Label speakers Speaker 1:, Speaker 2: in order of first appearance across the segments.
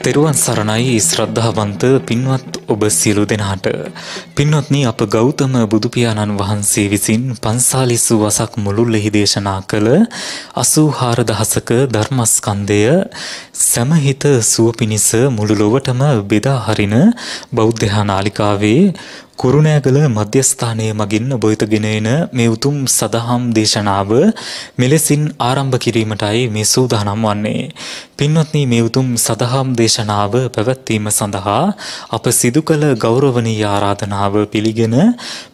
Speaker 1: තෙරුවන් සරණයි ශ්‍රද්ධාවන්ත පින්වත් ඔබ සියලු දෙනාට. පින්වත්නි, අප ගෞතම බුදු පියාණන් වහන්සේ විසින් 45 වසක් මුළුල්ලෙහි දේශනා කළ 84000ක ධර්මස්කන්ධය සමහිත සුව පිණිස මුළු ලොවටම බෙදා හරින බෞද්ධ නාලිකාවේ කුරුණෑගල මධ්‍යස්ථානයේ මගින් ඔබ වෙත ගෙන එන මේ උතුම් සදහම් දේශනාව මෙලෙසින් ආරම්භ කිරීමටයි මේ සූදානම් වන්නේ. පින්වත්නි, මේ උතුම් සදහම් දේශනාව පැවැත්වීම සඳහා අප සිදු කළ ගෞරවනීය ආරාධනාව පිළිගෙන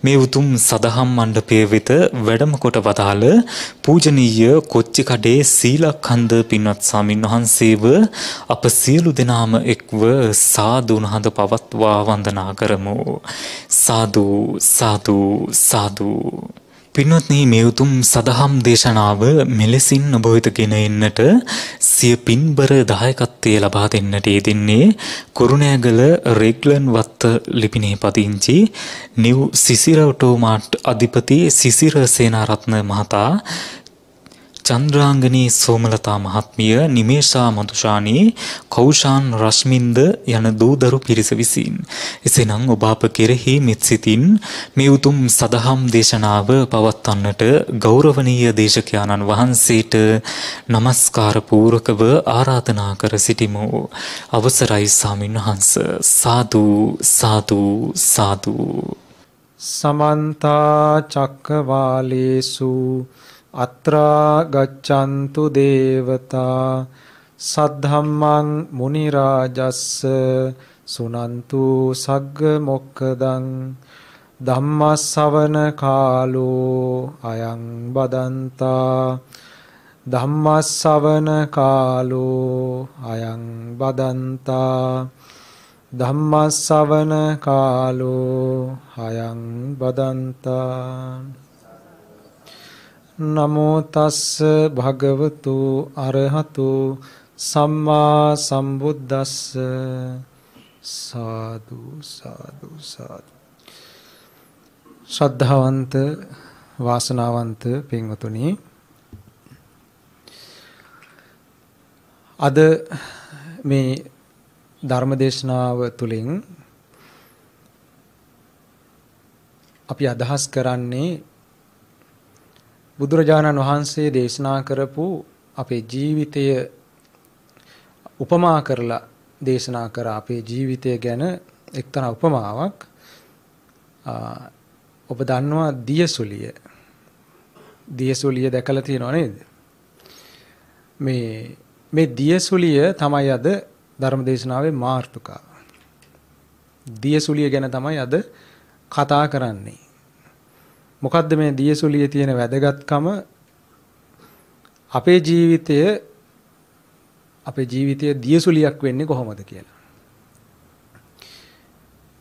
Speaker 1: මේ උතුම් සදහම් මණ්ඩපය වෙත වැඩම කොට වදාළ පූජනීය කොච්චිකඩේ සීලඛන්ද පින්වත් ස්වාමින් වහන්සේව අප සියලු දෙනාම එක්ව සාදු නහඳ පවත්වා වන්දනා කරමු. සාදු සාදු සාදු. පින්වත්නි, මේ උතුම් සදහම් දේශනාව මෙලෙසින් ඔබ වෙත ගෙන එන්නට සිය පින්බර දායකත්වය ලබා දෙන්නට යෙදෙන්නේ කුරුණෑගල රේග්ලන් වත්ත ලිපිනේ පදිංචි නිව් සිසිර ඔටෝමාට් අධිපති සිසිර සේනාරත්න මහතා, චන්ද්‍රාංගනී සෝමලතා මහත්මිය, නිමේෂා මදුෂානී, කෞෂාන් රශ්මින්ද යන දූදරු පිරිස විසින් එසේනම් ඔබ අප කෙරෙහි මෙත් සිතින් මේ උතුම් සදහම් දේශනාව පවත්වන්නට ගෞරවනීය දේශකයාණන් වහන්සේට নমස්කාර පූර්වකව ආරාධනා කර සිටිමු. අවසරයි ස්වාමීන් වහන්ස. සාදු සාදු සාදු.
Speaker 2: සමන්ත චක්කවාලේසු අත්‍රා ගච්ඡන්තු දේවතා සද්ධම්මං මුනි රාජස්ස සුනන්තු සග්ග මොක්ඛදං ධම්මස්සවන කාලෝ අයං බදන්තා ධම්මස්සවන කාලෝ අයං බදන්තා ධම්මස්සවන කාලෝ අයං බදන්තා. නමෝ තස්ස භගවතු අරහතු සම්මා සම්බුද්දස්ස. සාදු සාදු සාදු. ශ්‍රද්ධාවන්ත වාසනාවන්ත පින්වතුනි, අද මේ ධර්මදේශනාව තුළින් අපි අදහස් කරන්නේ බුදුරජාණන් වහන්සේ දේශනා කරපු අපේ ජීවිතය උපමා කරලා දේශනා කර අපේ ජීවිතය ගැන එක්තරා උපමාවක්. ඔබ දන්නවා දියසුලිය. දියසුලිය දැකලා තියෙනව නේද? මේ දියසුලිය තමයි අද ධර්ම දේශනාවේ මාතෘකාව. දියසුලිය ගැන තමයි අද කතා කරන්නේ. මොකද්ද මේ දියසුලියේ තියෙන වැදගත්කම? අපේ ජීවිතය දියසුලියක් වෙන්නේ කොහොමද කියලා.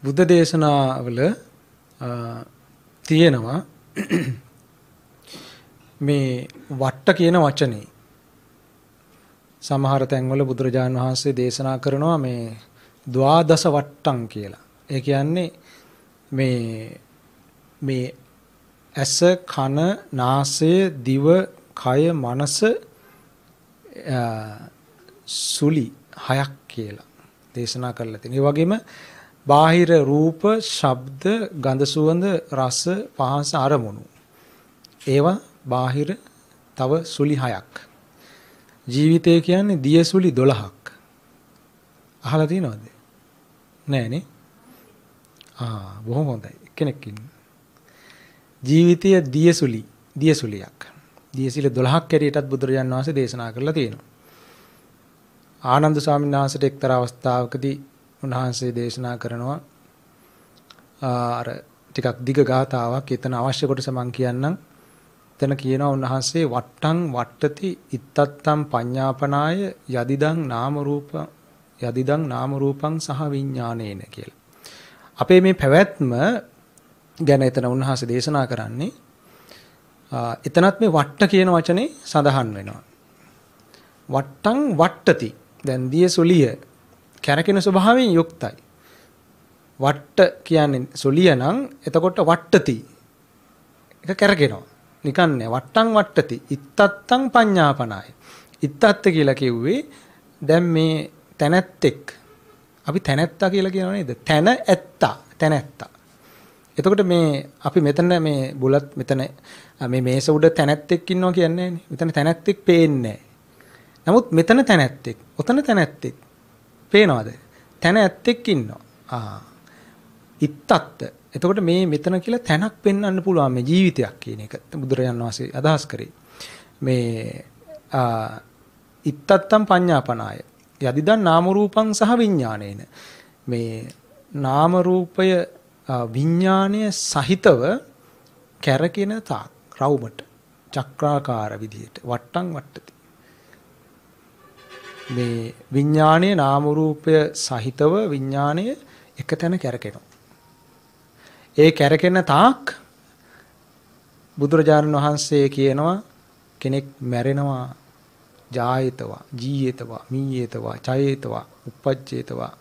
Speaker 2: බුද්ධ දේශනාවල තියෙනවා මේ වට්ට කියන වචනේ. සමහර තැන්වල බුදුරජාණන් වහන්සේ දේශනා කරනවා මේ ද්වාදස වට්ටම් කියලා. ඒ කියන්නේ මේ ඇස, කන, නාසය, දිව, කය, මනස සුලි 6ක් කියලා දේශනා කරලා තියෙනවා. ඒ වගේම බාහිර රූප, ශබ්ද, ගන්ධ, සුවඳ, රස, පහස, අරමුණු. ඒවා බාහිර තව සුලි 6ක්. ජීවිතය කියන්නේ දියසුලි 12ක්. අහලා තියෙනවද? නෑනේ. බොහොම හොඳයි. කෙනෙක් ඉන්න. ජීවිතය දියසුලියක්. දියසුලිය 12ක් ඇරයටත් බුදුරජාණන් වහන්සේ දේශනා කරලා තියෙනවා. ආනන්ද ස්වාමීන් වහන්සේට එක්තරා අවස්ථාවකදී උන්වහන්සේ දේශනා කරනවා අර ටිකක් දිග ගාථාවක්. එතන අවශ්‍ය කොටස මම කියන්නම්. එතන කියනවා උන්වහන්සේ වට්ටං වට්ටති ඉත්තත්තම් පඤ්ඤාපනාය යදිදං නාම රූපං සහ විඥානේන කියලා. අපේ මේ පැවැත්ම ගැන එතන උන්වහන්සේ දේශනා කරන්නේ. එතනත් මේ වට්ට කියන වචනේ සඳහන් වෙනවා. වට්ටං වට්ටති. දැන් දියසුලිය කැරකෙන ස්වභාවයෙන් යුක්තයි. වට්ට කියන්නේ සුලිය නම් එතකොට වට්ටති. ඒක කැරකෙනවා. නිකන් නෑ. වට්ටං වට්ටති ඉත්තත්තං පඤ්ඤාපනාය. ඉත්තත්ත කියලා කිව්වේ දැන් මේ තැනැත්තෙක්. අපි තැනැත්තා කියලා කියනව නේද? තැන ඇත්තා, තැනැත්තා. එතකොට මේ අපි මෙතන මේ බුලත් මෙතන මේ මේස උඩ තැනැත්තෙක් ඉන්නවා කියන්නේ නෑනේ. මෙතන තැනැත්තෙක් පේන්නේ නෑ. නමුත් මෙතන තැනැත්තෙක්, ඔතන තැනැත්තෙක් පේනවද? තැනැත්තෙක් ඉන්නවා. ඉත්තත්. එතකොට මේ මෙතන කියලා තැනක් පෙන්වන්න පුළුවන් මේ ජීවිතයක් කියන එක බුදුරජාණන් වහන්සේ අදහස් කරේ. මේ ඉත්තත්තම් පඤ්ඤාපනාය. යදිදන් නාම රූපං සහ විඥානේන. මේ නාම රූපය විඥානය සහිතව කැරකෙන තාක් රවුමට චක්‍රාකාර විදියට වට්ටම් වට්ටති. මේ විඥානයේ නාම රූපය සහිතව විඥානය එකතැන කැරකෙනවා. ඒ කැරකෙන තාක් බුදුරජාණන් වහන්සේ කියනවා කෙනෙක් මැරෙනවා, ජායතවා, ජීයතවා, මීයතවා, චයතවා, උපජ්ජේතවා,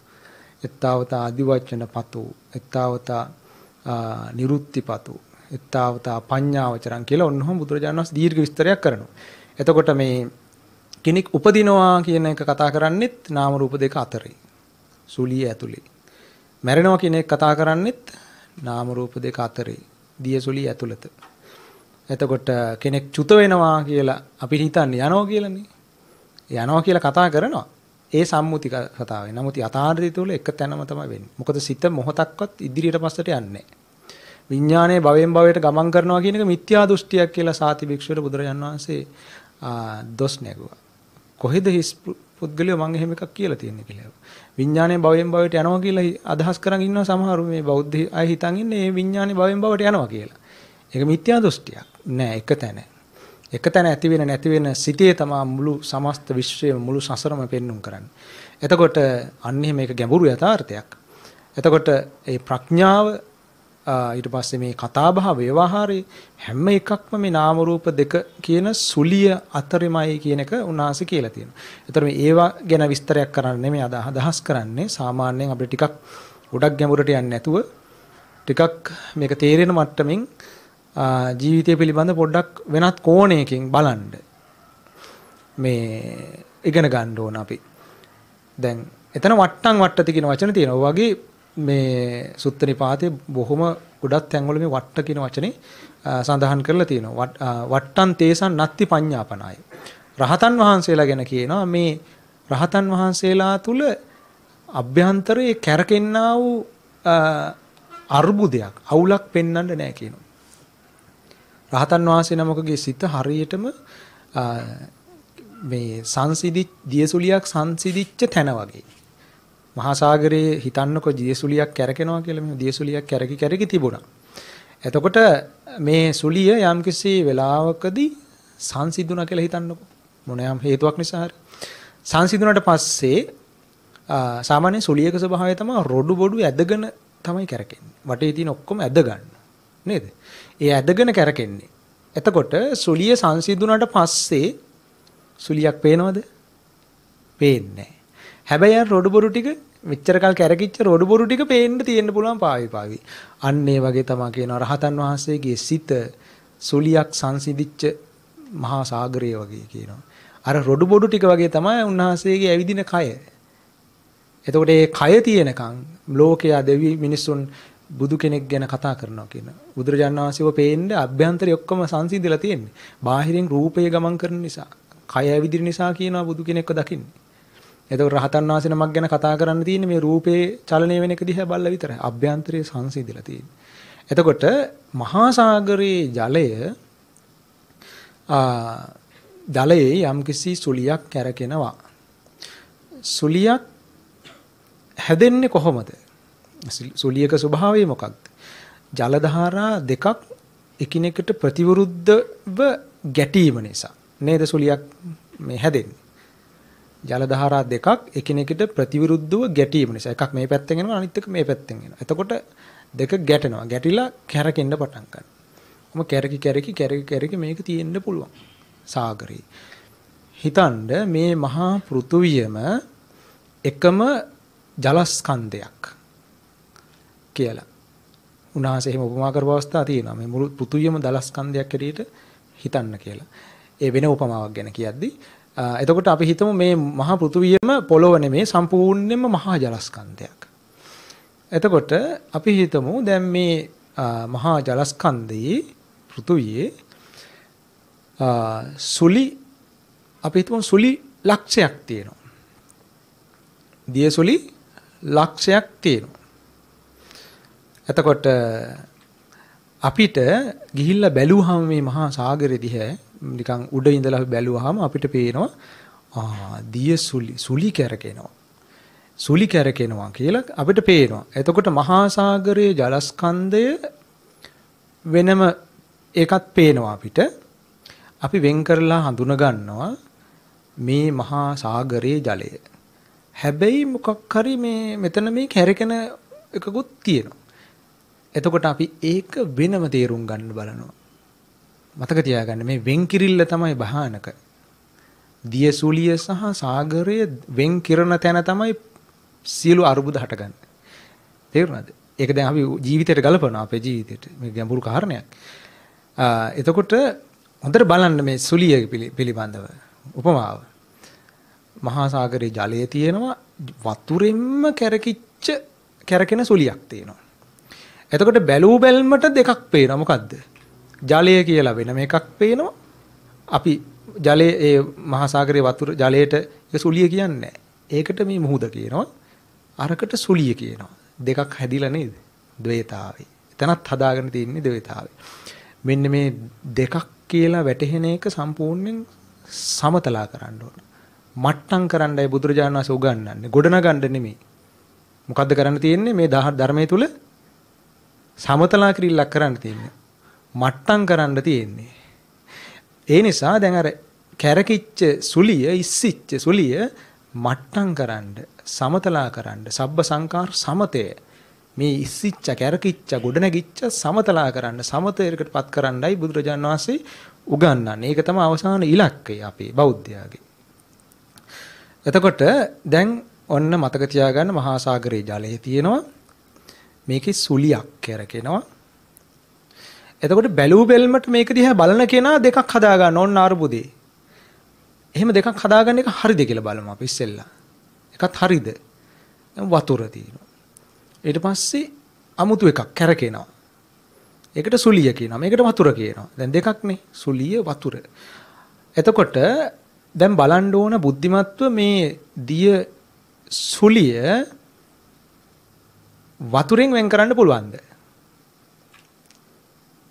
Speaker 2: එත්තාවතා අදිවචන පතු, එත්තාවතා නිරුත්ති පතු, එත්තාවතා පඤ්ඤාවචරං කියලා ඔන්නෝම බුදුරජාණන් වහන්සේ දීර්ඝ විස්තරයක් කරනවා. එතකොට මේ කෙනෙක් උපදිනවා කියන එක කතා කරන්නේත් නාම රූප දෙක අතරේ. සුලිය ඇතුලේ. මැරෙනවා කියන එක කතා කරන්නේත් නාම රූප දෙක අතරේ. දිය සුලිය ඇතුළත. එතකොට කෙනෙක් චුත වෙනවා කියලා අපි හිතන්නේ යනවා කියලානේ. යනවා කියලා කතා කරනවා. ඒ සම්මුති කතාවේ. නමුත් යථාර්ථය තුළ එක තැනම තමයි වෙන්නේ. මොකද සිත මොහොතක්වත් ඉදිරියට පස්සට යන්නේ නැහැ. විඥානයේ භවයෙන් භවයට ගමන් කරනවා කියන එක මිත්‍යා දෘෂ්ටියක් කියලා සාති භික්ෂුවට බුදුරජාණන් වහන්සේ දොස් නැගුවා. කොහෙද හිස් පුද්ගලයෝ මම එහෙම එකක් කියලා තියෙන්නේ කියලා. විඥානයේ භවයෙන් භවයට යනවා කියලා අදහස් කරන් ඉන්නවා සමහරු මේ බෞද්ධ අය හිතන් ඉන්නේ මේ විඥානයේ භවයෙන් භවයට යනවා කියලා. ඒක මිත්‍යා දෘෂ්ටියක්. නෑ එක තැන. එක තැන ඇති වෙන නැති වෙන සිතේ තමයි මුළු සමස්ත විශ්වයම මුළු සසරම පෙන්눔 කරන්නේ. එතකොට අන්නේ මේක ගැඹුරු යථාර්ථයක්. එතකොට ඒ ප්‍රඥාව ඊට පස්සේ මේ කතාබහ ව්‍යවහාරයේ හැම එකක්ම මේ නාම රූප දෙක කියන සුලිය අතරමයි කියන එක උන්වහන්සේ කියලා තියෙනවා. ඒතර මේ ඒවා ගැන විස්තරයක් කරන්න නෙමෙයි අදහස් කරන්නේ. සාමාන්‍යයෙන් අපිට ටිකක් ගොඩක් ගැඹුරට යන්නේ නැතුව ටිකක් මේක තේරෙන මට්ටමින් ජීවිතය පිළිබඳ පොඩ්ඩක් වෙනත් කෝණයකින් බලන්න මේ ඉගෙන ගන්න ඕන අපි. දැන් එතන වට්ටම් වට්ටති කියන වචන තියෙනවා. වගේ මේ සුත්ත නිපාතේ බොහොම ගොඩක් තැන්වල මේ වට්ට කියන වචනේ සඳහන් කරලා තියෙනවා. වට්ටම් තේසන් නත්ති පඤ්ඤාපනාය. රහතන් වහන්සේලා ගැන කියනවා මේ රහතන් වහන්සේලා තුල අභ්‍යන්තරයේ කැරකෙන්නා වූ අර්බුදයක් අවුලක් පෙන්වන්න නැහැ කියනවා. රහතන් වහන්සේ නමකගේ සිත හරියටම මේ සංසිඳි දියසුලියක් සංසිඳිච්ච තැන වගේ. මහා සාගරයේ හිතන්නකො දියසුලියක් කැරකෙනවා කියලා මේ දියසුලියක් කැරකි තිබුණා. එතකොට මේ සුලිය යම්කිසි වෙලාවකදී සංසිඳුණා කියලා හිතන්නකො. මොනෑම් හේතුවක් නිසා හරි. සංසිඳුණාට පස්සේ සාමාන්‍ය සුලියක ස්වභාවය තමයි රොඩු බොඩු ඇදගෙන තමයි කැරකෙන්නේ. වටේ තියෙන ඔක්කොම ඇද ගන්න. නේද? ඒ ඇදගෙන කැරකෙන්නේ. එතකොට සුලිය සංසිඳුණාට පස්සේ සුලියක් පේනවද? පේන්නේ නැහැ. හැබැයි අර රොඩු බොරු ටික මෙච්චර කල් කැරකිච්ච රොඩු බොරු ටික පේන්න තියෙන්න පුළුවන් පාවි. අන්න ඒ වගේ තමයි කියනවා රහතන් වහන්සේගේ සිත සුලියක් සංසිඳිච්ච මහා සාගරය වගේ කියනවා. අර රොඩු බොඩු ටික වගේ තමයි උන්වහන්සේගේ ඇවිදින කය. එතකොට මේ කය තියෙනකන් ලෝකයා දෙවි මිනිසුන් බුදු කෙනෙක් ගැන කතා කරනවා කියන. බුදුරජාණන් වහන්සේව පේන්නේ අභ්‍යන්තරය ඔක්කොම සංසිඳිලා තියෙන්නේ. බාහිරින් රූපය ගමන් කරන නිසා, කය ඇවිදින නිසා කියනවා බුදු කෙනෙක්ව දකින්නේ. එතකොට රහතන් වහන්සේ නමක් ගැන කතා කරන්න තියෙන්නේ මේ රූපේ චලනය වෙන එක දිහා බලලා විතරයි. අභ්‍යන්තරයේ සංසිඳිලා තියෙන්නේ. එතකොට මහා සාගරයේ ජලයේ යම්කිසි සුලියක් කැරකෙනවා. සුලියක් හැදෙන්නේ කොහොමද? සුලියක ස්වභාවය මොකක්ද? ජල ධාරා දෙකක් එකිනෙකට ප්‍රතිවිරුද්ධව ගැටීම නිසා නේද සුලියක් මේ හැදෙන්නේ. ජල ධාරා දෙකක් එකිනෙකට ප්‍රතිවිරුද්ධව ගැටීම නිසා එකක් මේ පැත්තෙන් එනවා අනිත් එක මේ පැත්තෙන් එනවා. එතකොට දෙක ගැටෙනවා. ගැටිලා කැරකෙන්න පටන් ගන්නවා. ඔම කැරකි මේක තියෙන්න පුළුවන්. සාගරේ. හිතන්න මේ මහා පෘථුවියම එකම ජලස්කන්ධයක් කියලා. උන්වහන්සේ එහෙම උපමා කරපු අවස්ථා තියෙනවා. මේ මුළු පෘථුවියම ජලස්කන්ධයක් හැටියට හිතන්න කියලා. ඒ වෙන උපමාවක් ගැන කියද්දි එතකොට අපි හිතමු මේ මහා පෘථුවියම පොළොව නෙමේ සම්පූර්ණයෙන්ම මහා ජලස්කන්ධයක්. එතකොට අපි හිතමු දැන් මේ මහා ජලස්කන්ධයේ පෘථුවියේ අපි හිතමු සුලි ලක්ෂයක් තියෙනවා. දියසුලි ලක්ෂයක් තියෙනවා. එතකොට අපිට ගිහිල්ලා බැලුවාම මේ මහා සාගරෙ දිහා නිකන් උඩ ඉඳලා බැලුවාම අපිට පේනවා දියසුලි කැරකෙනවා. සුලි කැරකෙනවා කියලා අපිට පේනවා. එතකොට මහා සාගරයේ ජලස්කන්ධය වෙනම එකක් පේනවා අපිට. අපි වෙන් කරලා හඳුන ගන්නවා මේ මහා සාගරයේ ජලය. හැබැයි මොකක් හරි මෙතන මේ කැරකෙන එකකුත් තියෙනවා. එතකොට අපි ඒක වෙනම තේරුම් ගන්න බලනවා. මතක තියාගන්න මේ වෙන් කිරිල්ල තමයි භයානක. දියසුලිය සහ සාගරය වෙන් කිරන තැන තමයි සියලු අරුබුද හටගන්නේ. තේරුණාද? ඒක දැන් අපි ජීවිතයට ගලපනවා අපේ ජීවිතයට. මේ ගැඹුරු කාරණයක්. එතකොට හොඳට බලන්න මේ සුලිය පිළිබඳව උපමාව. මහා සාගරයේ ජලය තියෙනවා වතුරෙන්ම කැරකෙන සුලියක් තියෙනවා. එතකොට බැලූ බැල්මට දෙකක් පේනවා. මොකද්ද? ජලය කියලා වෙනම එකක් පේනවා. අපි ජලයේ ඒ මහා සාගරයේ වතුර ජලයට ඒ සුලිය කියන්නේ නැහැ. ඒකට මේ මුහුද කියනවා. අරකට සුලිය කියනවා. දෙකක් හැදිලා නේද? ද්වේතාවේ. එතනත් හදාගෙන තියෙන්නේ ද්වේතාවේ. මෙන්න මේ දෙකක් කියලා වැටහෙන එක සම්පූර්ණයෙන් සමතලා කරන්න ඕන. මට්ටම් කරන්නයි බුදුරජාණන් වහන්සේ උගන්වන්නේ. ගොඩනගන්න නෙමෙයි. මොකද්ද කරන්න තියෙන්නේ? මේ ධර්මයේ තුල සමතලා කිරිල්ලක් කරන්න තියෙන්නේ. මට්ටම් කරන්න තියෙන්නේ. ඒ නිසා දැන් අර කැරකිච්ච සුලිය, ඉස්සිච්ච සුලිය මට්ටම් කරන්න, සමතලා කරන්න, සබ්බ සංකාර සමතය. මේ ඉස්සිච්ච කැරකිච්ච ගොඩනැගිච්ච සමතලා කරන්න, සමතයකටපත් කරන්නයි බුදුරජාණන් වහන්සේ උගන්වන්නේ. ඒක තමයි අවසාන ඉලක්කය අපේ බෞද්ධයාගේ. එතකොට දැන් ඔන්න මතක තියාගන්න මහා සාගරයේ ජලය තියෙනවා. මේකේ සුලියක් කැරකෙනවා. එතකොට බැලූ බැල්මට මේක දිහා බලන කෙනා දෙකක් හදා ගන්න ඕන අරුබුදේ. එහෙම දෙකක් හදාගන්න එක හරිද කියලා බලමු අපි ඉස්සෙල්ලා. එකත් හරිද? වතුර තියෙනවා. ඊට පස්සේ අමුතු එකක් කැරකෙනවා. ඒකට සුලිය කියනවා. මේකට වතුර කියනවා. දැන් දෙකක්නේ. සුලිය වතුර. එතකොට දැන් බලන්න ඕන බුද්ධිමත්ව මේ දිය සුලිය වතුරෙන් වෙන් කරන්න පුළුවන්ද?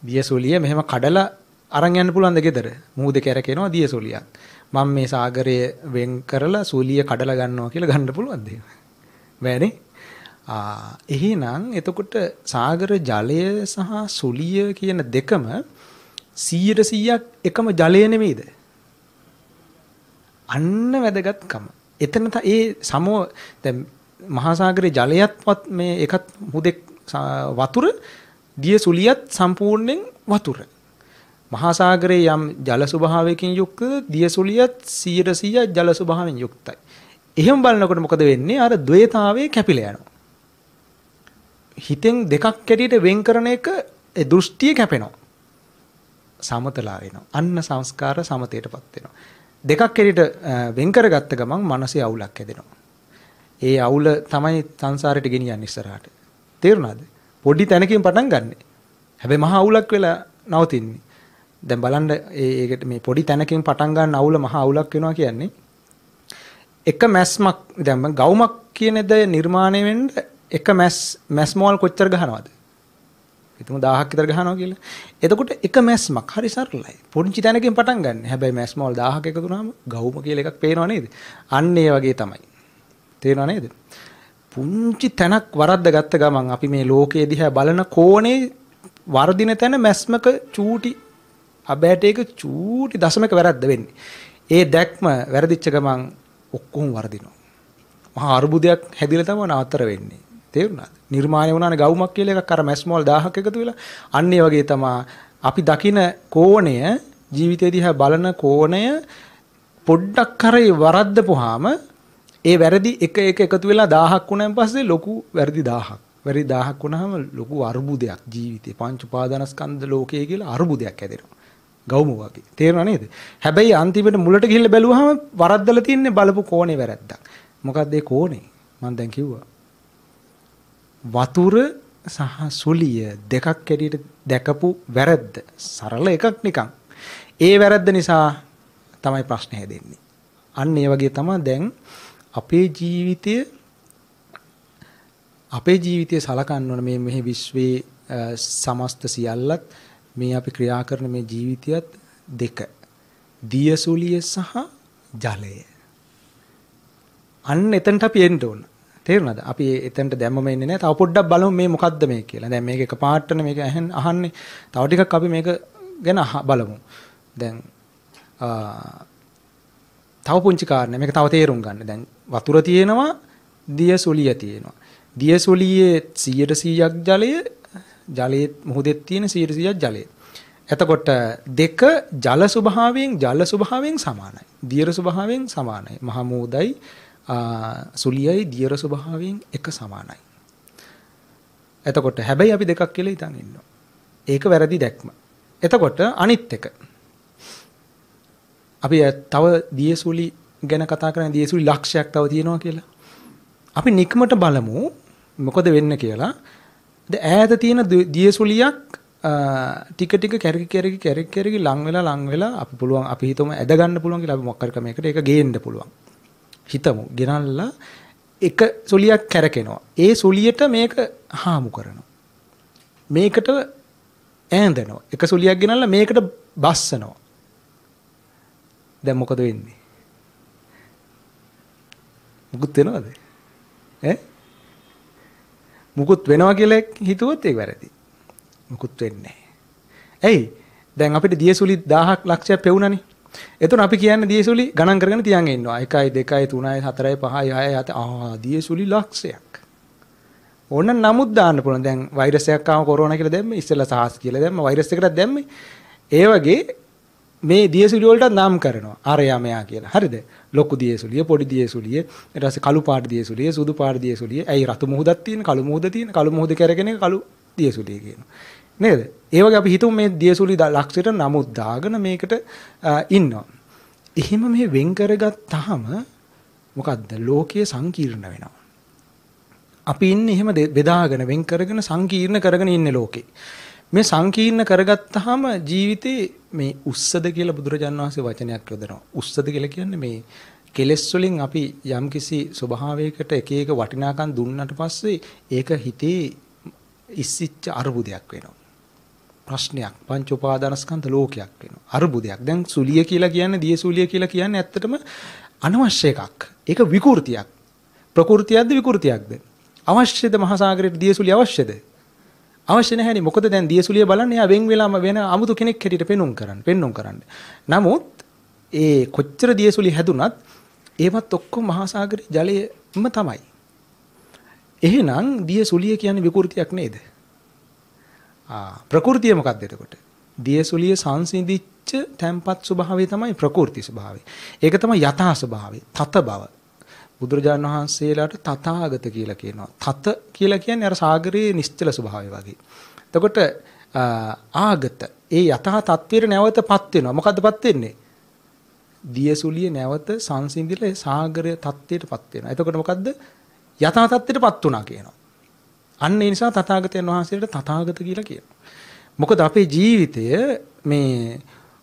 Speaker 2: දිය සුලිය මෙහෙම කඩලා අරන් යන්න පුළුවන්ද ගෙදර? මූදේ කැරකෙනවා දිය සුලියක්. මම මේ සාගරය වෙන් කරලා සුලිය කඩලා ගන්නවා කියලා ගන්න පුළුවන්ද? බෑනේ. එහෙනම් එතකොට සාගර ජලය සහ සුලිය කියන දෙකම 100% එකම ජලය නෙමෙයිද? අන්න වැදගත්කම. එතන ඒ සමෝ දැන් මහා සාගරයේ ජලයත්වත් මේ එකත් මුදෙක් වතුර, දිය සුලියත් සම්පූර්ණයෙන් වතුර. මහා සාගරයේ යම් ජල ස්වභාවයකින් යුක්තද, දිය සුලියත් 100% ජල ස්වභාවයෙන් යුක්තයි. එහෙම බලනකොට මොකද වෙන්නේ? අර ද්වේතාවයේ කැපිලා යනවා. හිතෙන් දෙකක් කැටියට වෙන් කරන එක ඒ දෘෂ්ටිය කැපෙනවා. සමතලා වෙනවා. අන්න සංස්කාර සමතේටපත් වෙනවා. දෙකක් කැටියට වෙන් කරගත්ත ගමන් මනසේ අවුලක් හැදෙනවා. ඒ අවුල තමයි සංසාරයට ගෙනියන්නේ ඉස්සරහට. තේරුණාද? පොඩි තැනකින් පටන් ගන්නෙ. හැබැයි මහා අවුලක් වෙලා නවතින්නේ. දැන් බලන්න ඒකට මේ පොඩි තැනකින් පටන් ගන්න අවුල මහා අවුලක් වෙනවා කියන්නේ එක මැස්මක් දැන් ගවුමක් කියන දේ නිර්මාණය වෙන්න එක මැස් මෝල් කොච්චර ගහනවද? හිතමු 1000ක් විතර ගහනවා කියලා. එතකොට එක මැස්මක් හරි සරලයි. පොඩි තැනකින් පටන් ගන්න. හැබැයි මැස් මෝල් 1000ක් එකතු වුණාම ගවුම කියලා එකක් පේනව නේද? අන්න ඒ වගේ තමයි. තේරෙනව නේද? පුංචි තැනක් වරද්ද ගත්ත ගමන් අපි මේ ලෝකයේ දිහා බලන කෝණේ වර්ධින තැන මැස්මක චූටි අබෑටයක චූටි දශමක වැරද්ද වෙන්නේ. ඒ දැක්ම වැරදිච්ච ගමන් ඔක්කොම වර්ධිනවා. මහා අරුබුදයක් හැදිලා තමයි නතර වෙන්නේ. තේරුණාද? නිර්මාණය වුණානේ ගවුමක් කියලා එකක් අර මැස් මෝල් 1000ක් එකතු වෙලා. අන්න ඒ වගේ තමයි අපි දකින කෝණය, ජීවිතය දිහා බලන කෝණය පොඩ්ඩක් හරි වරද්දපුවාම ඒ වැරදි එක එකතු වෙලා 1000ක් වුණාන් පස්සේ ලොකු වැරදි 1000ක්. වැරදි 1000ක් වුණාම ලොකු අරුබුදයක් ජීවිතේ පංච උපාදානස්කන්ධ ලෝකයේ කියලා අරුබුදයක් හැදෙනවා. ගවමු අපි. තේරුණා නේද? හැබැයි අන්තිමට මුලට ගිහිල්ලා බැලුවාම වරද්දලා තින්නේ බලපු කෝණේ වැරද්දක්. මොකක්ද ඒ කෝණේ? මම දැන් කිව්වා. වතුර සහ සුලිය දෙකක් ඇටියට දැකපු වැරද්ද. සරල එකක් නිකන්. ඒ වැරද්ද නිසා තමයි ප්‍රශ්නේ හැදෙන්නේ. අන්න ඒ වගේ තමයි දැන් අපේ ජීවිතය සලකන්න ඕන මේ මෙහි විශ්වයේ සමස්ත සියල්ලත් මේ අපි ක්‍රියා කරන මේ ජීවිතයත් දෙක. දියසුලිය සහ ජලය. අන්න එතනට අපි එන්න ඕන. තේරුණාද? අපි එතනට දැම්මම එන්නේ නැහැ. තව පොඩ්ඩක් බලමු මේ මොකද්ද මේ කියලා. දැන් මේක එකපාරටම මේක අහන්නේ. තව ටිකක් අපි මේක ගැන බලමු. දැන් තව පුංචි කාරණා මේක තව තේරුම් ගන්න. දැන් වතුර තියෙනවා, දියසුලිය තියෙනවා. දියසුලියේ 100%ක් ජලය, ජලයේ මුහුදේ තියෙන 100%ක් ජලය. එතකොට දෙක ජල ස්වභාවයෙන් සමානයි. දියර ස්වභාවයෙන් සමානයි. මහ මුහුදයි සුලියයි දියර ස්වභාවයෙන් එක සමානයි. එතකොට හැබැයි අපි දෙකක් කියලා හිතන් ඉන්නවා. ඒක වැරදි දැක්ම. එතකොට අනිත් එක අපි තව දියසුලි ගැන කතා කරන දියසුලි ලක්ෂයක් තව තියෙනවා කියලා. අපි නිකමට බලමු මොකද වෙන්න කියලා. ඈත තියෙන දියසුලියක් ටික ටික කැරකි ලං වෙලා අපි පුළුවන් අපි හිතමු ඇද ගන්න පුළුවන් කියලා අපි මොකක් හරි ක්‍රමයකට ඒක ගේන්න පුළුවන්. හිතමු ගෙනල්ලා එක සුලියක් කැරකෙනවා. ඒ සුලියට මේක හාමු කරනවා. මේකට ඈඳනවා. එක සුලියක් ගෙනල්ලා මේකට බස්සනවා. දැන් මොකද වෙන්නේ? මුකුත් වෙනවද? මුකුත් වෙනවා කියලා හිතුවොත් ඒක වැරදි. මුකුත් වෙන්නේ නැහැ. ඇයි? දැන් අපිට දියසුලි 1000ක් ලක්ෂයක් පෙවුනනේ. එතන අපි කියන්නේ දියසුලි ගණන් කරගෙන තියන් ඉන්නවා. 1 2 3 4 5 6 7 දියසුලි ලක්ෂයක්. ඕන නමුත් දාන්න පුළුවන්. දැන් වෛරස් එකක් ආව කොරෝනා කියලා දැම්මේ. ඉස්සෙල්ලා සාස් කියලා දැම්මා. වෛරස් එකකට දැම්මේ. ඒ වගේ මේ දියසුලිය වලට නම් කරනවා. අරයා මෙයා කියලා. හරිද? ලොකු දියසුලිය, පොඩි දියසුලිය, ඊට පස්සේ කළු පාට දියසුලිය, සුදු පාට දියසුලිය. ඇයි රතු මුහුදක් තියෙන, කළු මුහුද තියෙන, කළු මුහුද කරගෙන කළු දියසුලිය කියනවා. නේද? ඒ වගේ අපි හිතමු මේ දියසුලි ලක්ෂයට නමුත් දාගෙන මේකට ඉන්නවා. එහෙම මේ වෙන් කරගත්තාම මොකද්ද? ලෝකයේ සංකීර්ණ වෙනවා. අපි ඉන්නේ එහෙම බෙදාගෙන වෙන් කරගෙන සංකීර්ණ කරගෙන ඉන්නේ ලෝකේ. මේ සංකීර්ණ කරගත්තාම ජීවිතේ මේ උස්සද කියලා බුදුරජාණන් වහන්සේ වචනයක් යොදනවා. උස්සද කියලා කියන්නේ මේ කෙලෙස් වලින් අපි යම්කිසි ස්වභාවයකට එක එක වටිනාකම් දුන්නට පස්සේ ඒක හිතේ ඉස්සිච්ච අරුබුදයක් වෙනවා. ප්‍රශ්නයක් පංච උපාදානස්කන්ධ ලෝකයක් වෙනවා. අරුබුදයක්. දැන් සුලිය කියලා කියන්නේ දියසුලිය කියලා කියන්නේ ඇත්තටම අනවශ්‍ය එකක්. ඒක විකෘතියක්. ප්‍රകൃතියක්ද විකෘතියක්ද? අවශ්‍යද මහා සාගරයේ දියසුලිය අවශ්‍යද? අවශ්‍ය නැහැනේ. මොකද දැන් දියසුලිය බලන්නේ එයා වෙන් වෙලාම වෙන 아무තු කෙනෙක් හැටියට පෙන්눔 කරන්න. නමුත් ඒ කොච්චර දියසුලිය හැදුනත් ඒවත් ඔක්කොම මහා සාගරයේ ජලයම තමයි. එහෙනම් දියසුලිය කියන්නේ විකෘතියක් නේද? ප්‍රകൃතිය මොකක්ද එතකොට? දියසුලිය සංසිඳිච්ච තැම්පත් ස්වභාවය තමයි ප්‍රകൃති ස්වභාවය. ඒක තමයි යථා ස්වභාවය, තත බව. බුදුරජාණන් වහන්සේලාට තථාගත කියලා කියනවා. තත කියලා කියන්නේ අර සාගරයේ නිශ්චල ස්වභාවය වගේ. එතකොට ආගත ඒ යථා තත්ත්වයට නැවතපත් වෙනවා. මොකද්දපත් වෙන්නේ? දියසුලිය නැවත සංසිඳිලා සාගරයේ තත්ත්වයටපත් වෙනවා. එතකොට මොකද්ද? යථා තත්ත්වයටපත් වුණා කියනවා. අන්න ඒ නිසා තථාගතයන් වහන්සේට තථාගත කියලා කියනවා. මොකද අපේ ජීවිතය මේ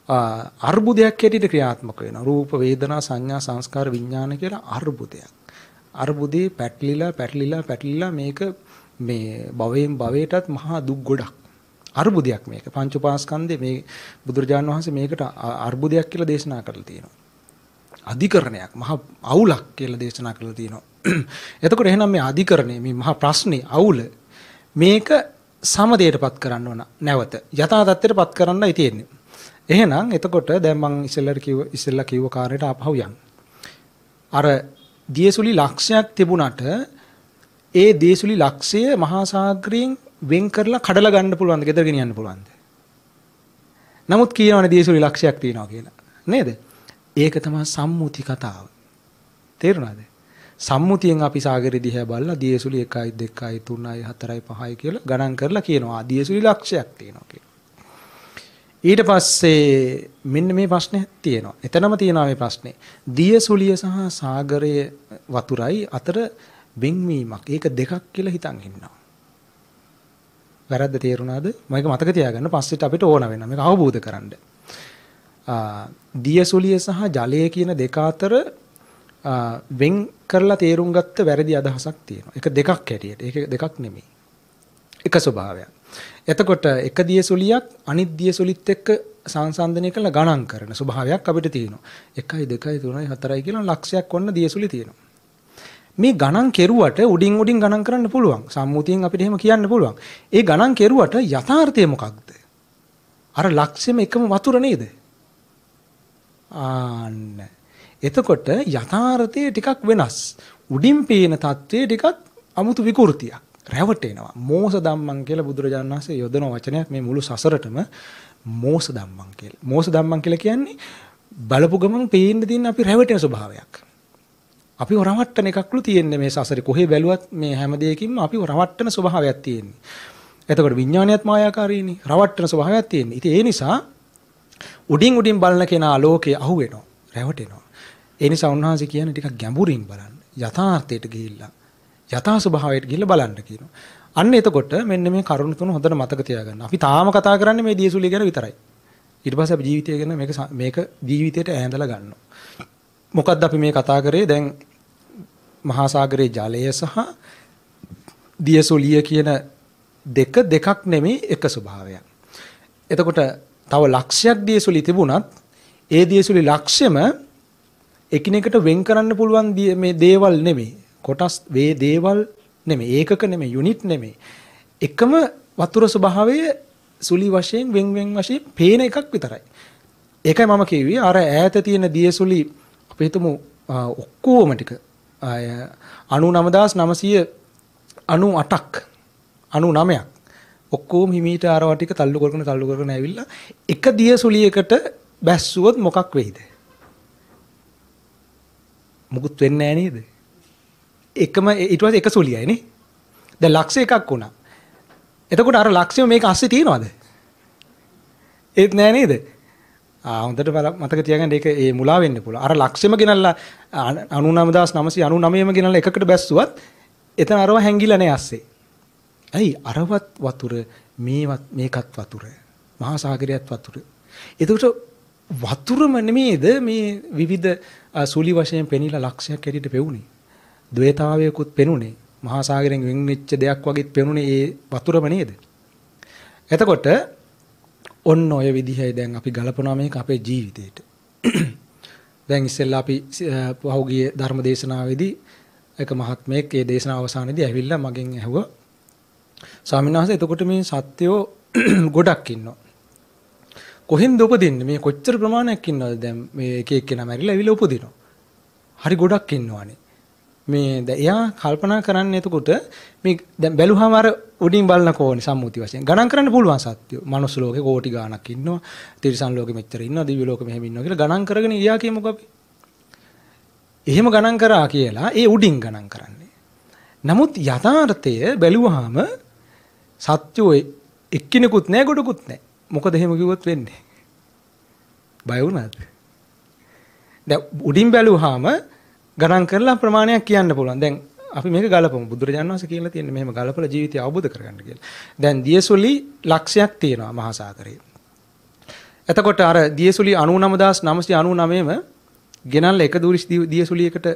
Speaker 2: අර්බුදයක් හැටියට ක්‍රියාත්මක වෙනවා. රූප, වේදනා, සංඥා, සංස්කාර, විඥාන කියලා අර්බුදයක්. අර්බුදේ පැටලිලා මේක මේ භවයෙන් භවයටත් මහා දුක් ගොඩක්. අර්බුදයක් මේක. පංච උපාස්කන්ධේ මේ බුදුරජාණන් වහන්සේ මේකට අර්බුදයක් කියලා දේශනා කරලා තියෙනවා. අධිකරණයක්, මහා අවුලක් කියලා දේශනා කරලා තියෙනවා. එතකොට එහෙනම් මේ අධිකරණය, මේ මහා ප්‍රශ්නේ අවුල මේක සමදයටපත් කරන්න ඕන. නැවත යථා තත්ත්වයටපත් කරන්නයි තියෙන්නේ. එහෙනම් එතකොට දැන් මම ඉස්සෙල්ලා කිව්ව කාර්යයට ආපහු යන්න. අර දියසුලි ලක්ෂයක් තිබුණට ඒ දියසුලි ලක්ෂය මහා සාගරයෙන් වෙන් කරලා කඩලා ගන්න පුළුවන්ද? ගෙදර ගෙනියන්න පුළුවන්ද? නමුත් කියනවනේ දියසුලි ලක්ෂයක් තියෙනවා කියලා. නේද? ඒක තමයි සම්මුති කතාව. තේරුණාද? සම්මුතියෙන් අපි සාගරය දිහා බලලා දියසුලි 1යි 2යි 3යි 4යි 5යි කියලා ගණන් කරලා කියනවා දියසුලි ලක්ෂයක් තියෙනවා කියලා. ඊට පස්සේ මෙන්න මේ ප්‍රශ්නේ තියෙනවා. එතනම තියෙනවා මේ ප්‍රශ්නේ. දියසුලිය සහ සාගරයේ වතුරයි අතර වෙන්වීමක්. ඒක දෙකක් කියලා හිතන් ඉන්නවා. වැරද්ද තේරුණාද? මම මතක තියාගන්න පස්සෙට අපිට ඕන වෙනවා. මේක අවබෝධ කරගන්න. දියසුලිය සහ ජලය කියන දෙක අතර වෙන් කරලා තේරුම් ගත්ත වැරදි අදහසක් තියෙනවා. ඒක දෙකක් හැටියට. ඒක දෙකක් නෙමෙයි. එක ස්වභාවයක්. එතකොට එක දියසුලියක් අනිත් දියසුලිත් එක්ක සංසන්දනය කරලා ගණන් කරන ස්වභාවයක් අපිට තියෙනවා. 1 2 3 4 කියලා ලක්ෂයක් වන්න දියසුලි තියෙනවා. මේ ගණන් කෙරුවට උඩින් උඩින් ගණන් කරන්න පුළුවන්. සම්මුතියෙන් අපිට එහෙම කියන්න පුළුවන්. ඒ ගණන් කෙරුවට යථාර්ථය මොකක්ද? අර ලක්ෂෙම එකම වතුර නේද? ආන්න. එතකොට යථාර්ථය ටිකක් වෙනස්. උඩින් පේන தત્ත්වය ටිකක් අමුතු විකෘතියක්. රැවටෙනවා. මෝස ධම්මං කියලා බුදුරජාණන් වහන්සේ යොදන වචනයක් මේ මුළු සසරටම මෝස ධම්මං කියලා. මෝස ධම්මං කියලා කියන්නේ බලපු ගමන් පේන්න තියෙන අපි රැවටෙන ස්වභාවයක්. අපිව රවට්ටන එකක්ලු තියෙන්නේ මේ සසරේ. කොහේ බැලුවත් මේ හැම දෙයකින්ම අපිව රවට්ටන ස්වභාවයක් තියෙන්නේ. එතකොට විඥානියත් මායාකාරීනේ. රවට්ටන ස්වභාවයක් තියෙන්නේ. ඉතින් ඒ නිසා උඩින් උඩින් බලන කෙනා ලෝකේ අහුවෙනවා. රැවටෙනවා. ඒ නිසා උන්වහන්සේ කියන්නේ ටිකක් ගැඹුරින් බලන්න. යථාර්ථයට ගිහිල්ලා යථා ස්වභාවයට ගිහිල්ලා බලන්න කියනවා. අන්න එතකොට මෙන්න මේ කරුණු තුන හොඳට මතක තියාගන්න. අපි තාම කතා කරන්නේ මේ දියසුලිය ගැන විතරයි. ඊට පස්සේ අපි ජීවිතය ගැන මේක ජීවිතයට ඈඳලා ගන්නවා. මොකද්ද අපි මේ කතා කරේ? දැන් මහා සාගරයේ ජලය සහ දියසුලිය කියන දෙකක් නෙමෙයි එක ස්වභාවයක්. එතකොට තව ලක්ෂයක් දියසුලි තිබුණත් ඒ දියසුලි ලක්ෂෙම එකිනෙකට වෙන් කරන්න පුළුවන් මේ දේවල් නෙමෙයි. කොටස් වේ දේවල් නෙමෙයි. ඒකක නෙමෙයි. යුනිට් නෙමෙයි. එකම වතුර ස්වභාවයේ සුලි වශයෙන් වෙන් වශයෙන් පේන එකක් විතරයි. ඒකයි මම කිව්වේ අර ඈත තියෙන දියසුලි අපි හිතමු ඔක්කොම ටික 99998ක් 99ක් ඔක්කොම හිමීට අරවා ටික තල්ලු කරගෙන ඇවිල්ලා එක දියසුලියකට බැස්සුවොත් මොකක් වෙයිද? මුකුත් වෙන්නේ නැහැ නේද? එකම ඊට පස්සේ එක සුලියයි නේ. දැන් ලක්ෂ එකක් වුණා. එතකොට අර ලක්ෂය මේක අස්සේ තියනවද? ඒත් නෑ නේද? හොඳට මතක තියාගන්න ඒක ඒ මුලා වෙන්න පුළුවන්. අර ලක්ෂෙම ගෙනල්ලා 99999ම ගෙනල්ලා එකකට බැස්සුවත් එතන අරව හැංගිලා නෑ අස්සේ. ඇයි අරවත් වතුර මේකත් වතුර. මහා සාගරයත් වතුර. එතකොට වතුරම නෙමේද මේ විවිධ සුලි වශයෙන් පෙනිලා ලක්ෂයක් ඇටියට පෙවුනේ. ද්වේතාවයකුත් පෙනුනේ. මහා සාගරයෙන් වෙන් වෙච්ච දෙයක් වගේත් පෙනුනේ ඒ වතුරම නේද? එතකොට ඔන්න ඔය විදිහයි දැන් අපි ගලපනවා මේක අපේ ජීවිතේට. දැන් ඉස්සෙල්ලා අපි පහුගිය ධර්ම දේශනාවේදී එක මහත්මයෙක් ඒ දේශනාව අවසානයේදී ඇවිල්ලා මගෙන් ඇහුවා ස්වාමීන් වහන්සේ එතකොට මේ සත්‍යෝ ගොඩක් ඉන්නවා. කොහෙන්ද උපදින්නේ? මේ කොච්චර ප්‍රමාණයක් ඉන්නවද? දැන් මේ එක එක්කෙනා මැරිලා ඇවිල්ලා උපදිනවා. හරි ගොඩක් ඉන්නවානේ. මේ දැන් එයා කල්පනා කරන්නේ එතකොට මේ දැන් බැලුවාම අර උඩින් බලන කෝණි සම්මුති වශයෙන් ගණන් කරන්න පුළුවන් සත්‍යෝ. මනුස්ස ලෝකේ කෝටි ගාණක් ඉන්නවා. තිරිසන් ලෝකෙ මෙච්චර ඉන්නවා. දිව්‍ය ලෝකෙ මෙහෙම ඉන්නවා කියලා ගණන් කරගෙන ගියා කියමුකෝ අපි. එහෙම ගණන් කරා කියලා ඒ උඩින් ගණන් කරන්නේ. නමුත් යථාර්ථය බැලුවාම සත්‍යෝ එක්කිනෙකුත් නැහැ ගොඩකුත් නැහැ. මොකද එහෙම කිව්වොත් වෙන්නේ? බය වුණාද? දැන් උඩින් බැලුවාම ගණන් කරලා ප්‍රමාණයක් කියන්න පුළුවන්. දැන් අපි මේක ගලපමු. බුදුරජාණන් වහන්සේ කියලා තියෙන්නේ මෙහෙම ගලපලා ජීවිතය අවබෝධ කරගන්න කියලා. දැන් දියසුලි ලක්ෂයක් තියෙනවා මහා සාගරේ. එතකොට අර දියසුලි 99999ම ගෙනල්ලා එක දියසුලියකට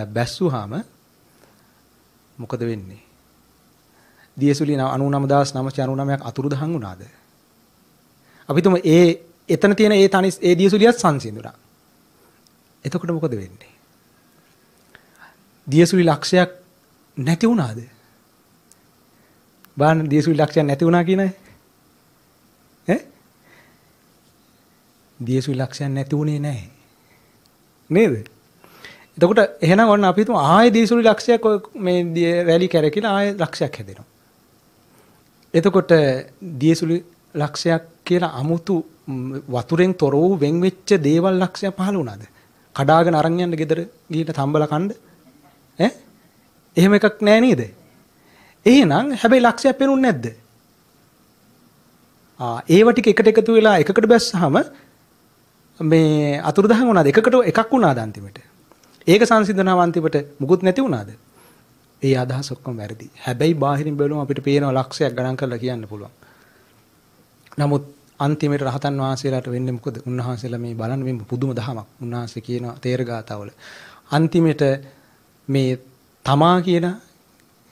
Speaker 2: බැස්සුවාම මොකද වෙන්නේ? දියසුලි 99999ක් අතුරුදහන් වුණාද? අපි තුමු එතන තියෙන ඒ දියසුලියත් සංසිඳුණා. එතකොට මොකද වෙන්නේ? දියසුලි ලක්ෂයක් නැති වුණාද? බලන්න දියසුලි ලක්ෂයක් නැති වුණා කියන අය. දියසුලි ලක්ෂයක් නැති වුණේ නැහැ. නේද? එතකොට එහෙනම් ඔන්න අපි හිතමු ආයේ දියසුලි ලක්ෂයක් මේ රැලි කැරකිලා ආයේ ලක්ෂයක් හැදෙනවා. එතකොට දියසුලි ලක්ෂයක් කියලා අමුතු වතුරෙන් තොර වූ වෙන් වෙච්ච දේවල් ලක්ෂයක් පහළ වුණාද? කඩාගෙන අරන් යන්න ගෙදර ගිහින් තම්බලා කන්න එහෙම එකක් නෑ නේද? එහෙනම් හැබැයි ලක්ෂයක් පේනුන්නේ නැද්ද? ඒව ටික එකට එකතු වෙලා එකකට බැස්සහම මේ අතුරුදහන් වුණාද? එකකට එකක් වුණාද අන්තිමට? ඒක සංසිඳනව අන්තිමට මුකුත් නැති වුණාද? ඒ අදහස් ඔක්කොම වැරදි. හැබැයි බාහිරින් බැලුවම අපිට පේනවා ලක්ෂයක් ගණන් කරලා කියන්න පුළුවන්. නමුත් අන්තිමට රහතන් වහන්සේලාට වෙන්නේ මොකද? උන්වහන්සේලා මේ බලන්න මේ පුදුම දහමක්. උන්වහන්සේ කියන තේරගාතාවල අන්තිමට මේ තමා කියන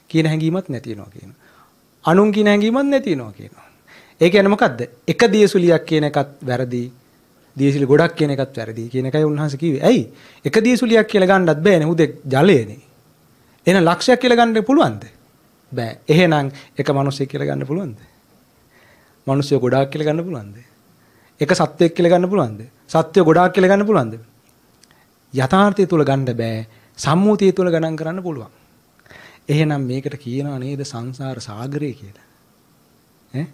Speaker 2: හැඟීමක් නැති වෙනවා කියනවා. අනුන් කියන හැඟීමක් නැති වෙනවා කියනවා. ඒ කියන්නේ මොකද්ද? එක දියසුලියක් කියන එකත් වැරදි. දියසුලි ගොඩක් කියන එකත් වැරදි කියන එකයි උන්වහන්සේ කිව්වේ. ඇයි? එක දියසුලියක් කියලා ගන්නත් බෑනේ. හුදෙක් ජලයනේ. එහෙනම් ලක්ෂයක් කියලා ගන්න පුළුවන්ද? බෑ. එහෙනම් එක මිනිසෙක් කියලා ගන්න පුළුවන්ද? මිනිස්සු ගොඩාක් කියලා ගන්න පුළුවන්ද? එක සත්වයක් කියලා ගන්න පුළුවන්ද? සත්වය ගොඩාක් කියලා ගන්න පුළුවන්ද? යථාර්ථය තුල ගන්න බෑ. සම්මුතිය තුල ගණන් කරන්න පුළුවන්. එහෙනම් මේකට කියනවා නේද සංසාර සාගරය කියලා. ඈ?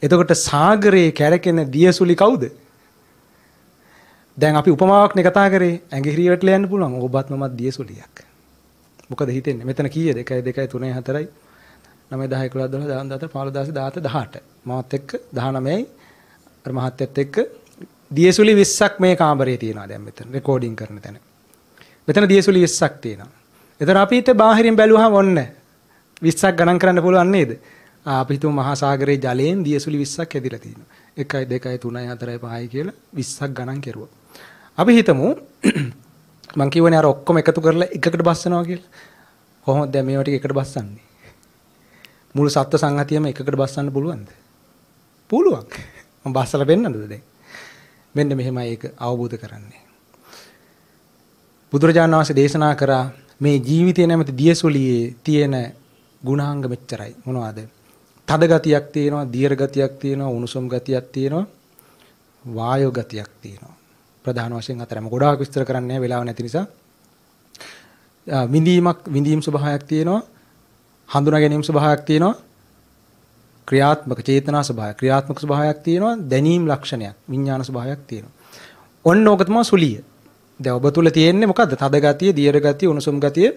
Speaker 2: එතකොට සාගරේ කැරකෙන දියසුලි කවුද? දැන් අපි උපමාවක් නේ කතා කරේ. ඇඟිරියට යන්න පුළුවන්. ඔබත් මමත් දියසුලියක්. මොකද හිතෙන්නේ? මෙතන කීයද? 1 2 3 4යි 9 10 11 12 13 14 15 16 17 18 මාත් එක්ක 19යි අර මහත්යත් එක්ක දියසුලි 20ක් මේ කාමරේ තියෙනවා දැන් මෙතන රෙකෝඩින් කරන තැන. මෙතන දියසුලි 20ක් තියෙනවා. එතන අපිට බාහිරින් බැලුවහම ඔන්න 20ක් ගණන් කරන්න පුළුවන් නේද? අපි හිතමු මහා සාගරයේ ජලයෙන් දියසුලි 20ක් ඇදිලා තියෙනවා. 1යි 2යි 3යි 4යි 5යි කියලා 20ක් ගණන් කෙරුවා. අපි හිතමු මං කියවනේ අර ඔක්කොම එකතු කරලා එකකට බස්සනවා කියලා. කොහොමද දැන් මේවා ටික එකට බස්සන්නේ? මුළු සත්ත්ව සංහතියම එකකට බස්සන්න පුළුවන්ද? පුළුවන්. මම බස්සලා පෙන්නන්නද දැන්? මෙන්න මෙහෙමයි ඒක අවබෝධ කරන්නේ. බුදුරජාණන් වහන්සේ දේශනා කරා මේ ජීවිතය නැමැති දියසොලියේ තියෙන ගුණාංග මෙච්චරයි. මොනවද? තද ගතියක් තියෙනවා, දීර්ඝ ගතියක් තියෙනවා, උණුසුම් ගතියක් තියෙනවා, වායෝ ගතියක් තියෙනවා. ප්‍රධාන වශයෙන් හතරම ගොඩාක් විස්තර කරන්නේ නැහැ වෙලාව නැති නිසා. විඳීම් ස්වභාවයක් තියෙනවා, හඳුනා ගැනීම ස්වභාවයක් තියෙනවා, ක්‍රියාත්මක චේතනා ස්වභාවයක්, ක්‍රියාත්මක ස්වභාවයක් තියෙනවා, දැනීම් ලක්ෂණයක්, විඥාන ස්වභාවයක් තියෙනවා. ඔන්න ඕක තමයි සුලිය. දැන් ඔබ තුල තියෙන්නේ මොකද්ද? තද ගතිය, දීර්ඝ ගතිය, උණුසුම් ගතිය,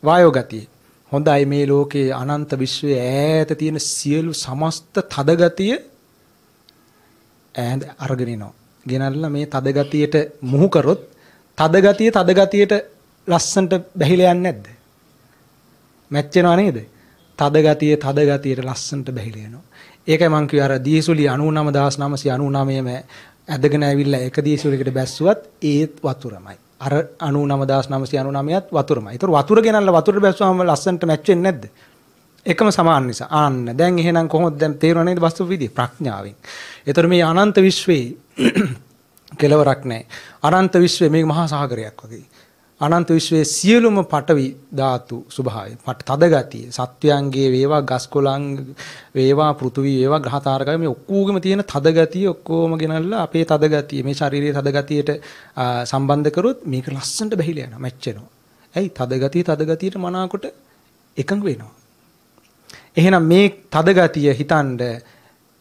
Speaker 2: වායෝ ගතිය. හොඳයි මේ ලෝකේ අනන්ත විශ්වයේ ඈත තියෙන සියලු සමස්ත තද ගතිය ඈඳ අරගෙන එනවා. ගෙනල්ලා මේ තද ගතියට මුහු කරොත් තද ගතියට ලස්සන්ට බැහැලා යන්නේ නැද්ද? මැච් වෙනවා නේද? තද ගතියට ලස්සන්ට බැහැලා යනවා. ඒකයි මං කිව්වේ අර දියසුලි 99999ම ඇදගෙන ඇවිල්ලා එක දියසුලියකට බැස්සුවත් ඒත් වතුරමයි. අර 99999ත් වතුරමයි. ඒතර වතුර ගෙනල්ලා වතුරට බැස්සුවම ලස්සන්ට මැච් වෙන්නේ නැද්ද? එකම සමාන නිසා. ආන්න දැන් එහෙනම් කොහොමද දැන් තේරුණා නේද වස්තු විදිය ප්‍රඥාවෙන්. ඒතර මේ අනන්ත විශ්වයේ කෙලවරක් නැහැ. අනන්ත විශ්වයේ මේක මහා සාගරයක් වගේ. අනන්ත විශ්වයේ සියලුම පඨවි ධාතු ස්වභාවය, තද ගතිය, සත්වයන්ගේ වේවා, ගස්කොළන් වේවා, පෘථුවි වේවා, ග්‍රහ තාරකයි මේ ඔක්කොගෙම තියෙන තද ගතිය ඔක්කොම ගෙනල්ලා අපේ තද ගතිය, මේ ශාරීරියේ තද ගතියට සම්බන්ධ කරොත් මේක ලස්සනට බැහැලා යනවා, මැච් වෙනවා. ඇයි තද ගතියට මනාකොට එකඟ වෙනවා. එහෙනම් මේ තද ගතිය හිතනද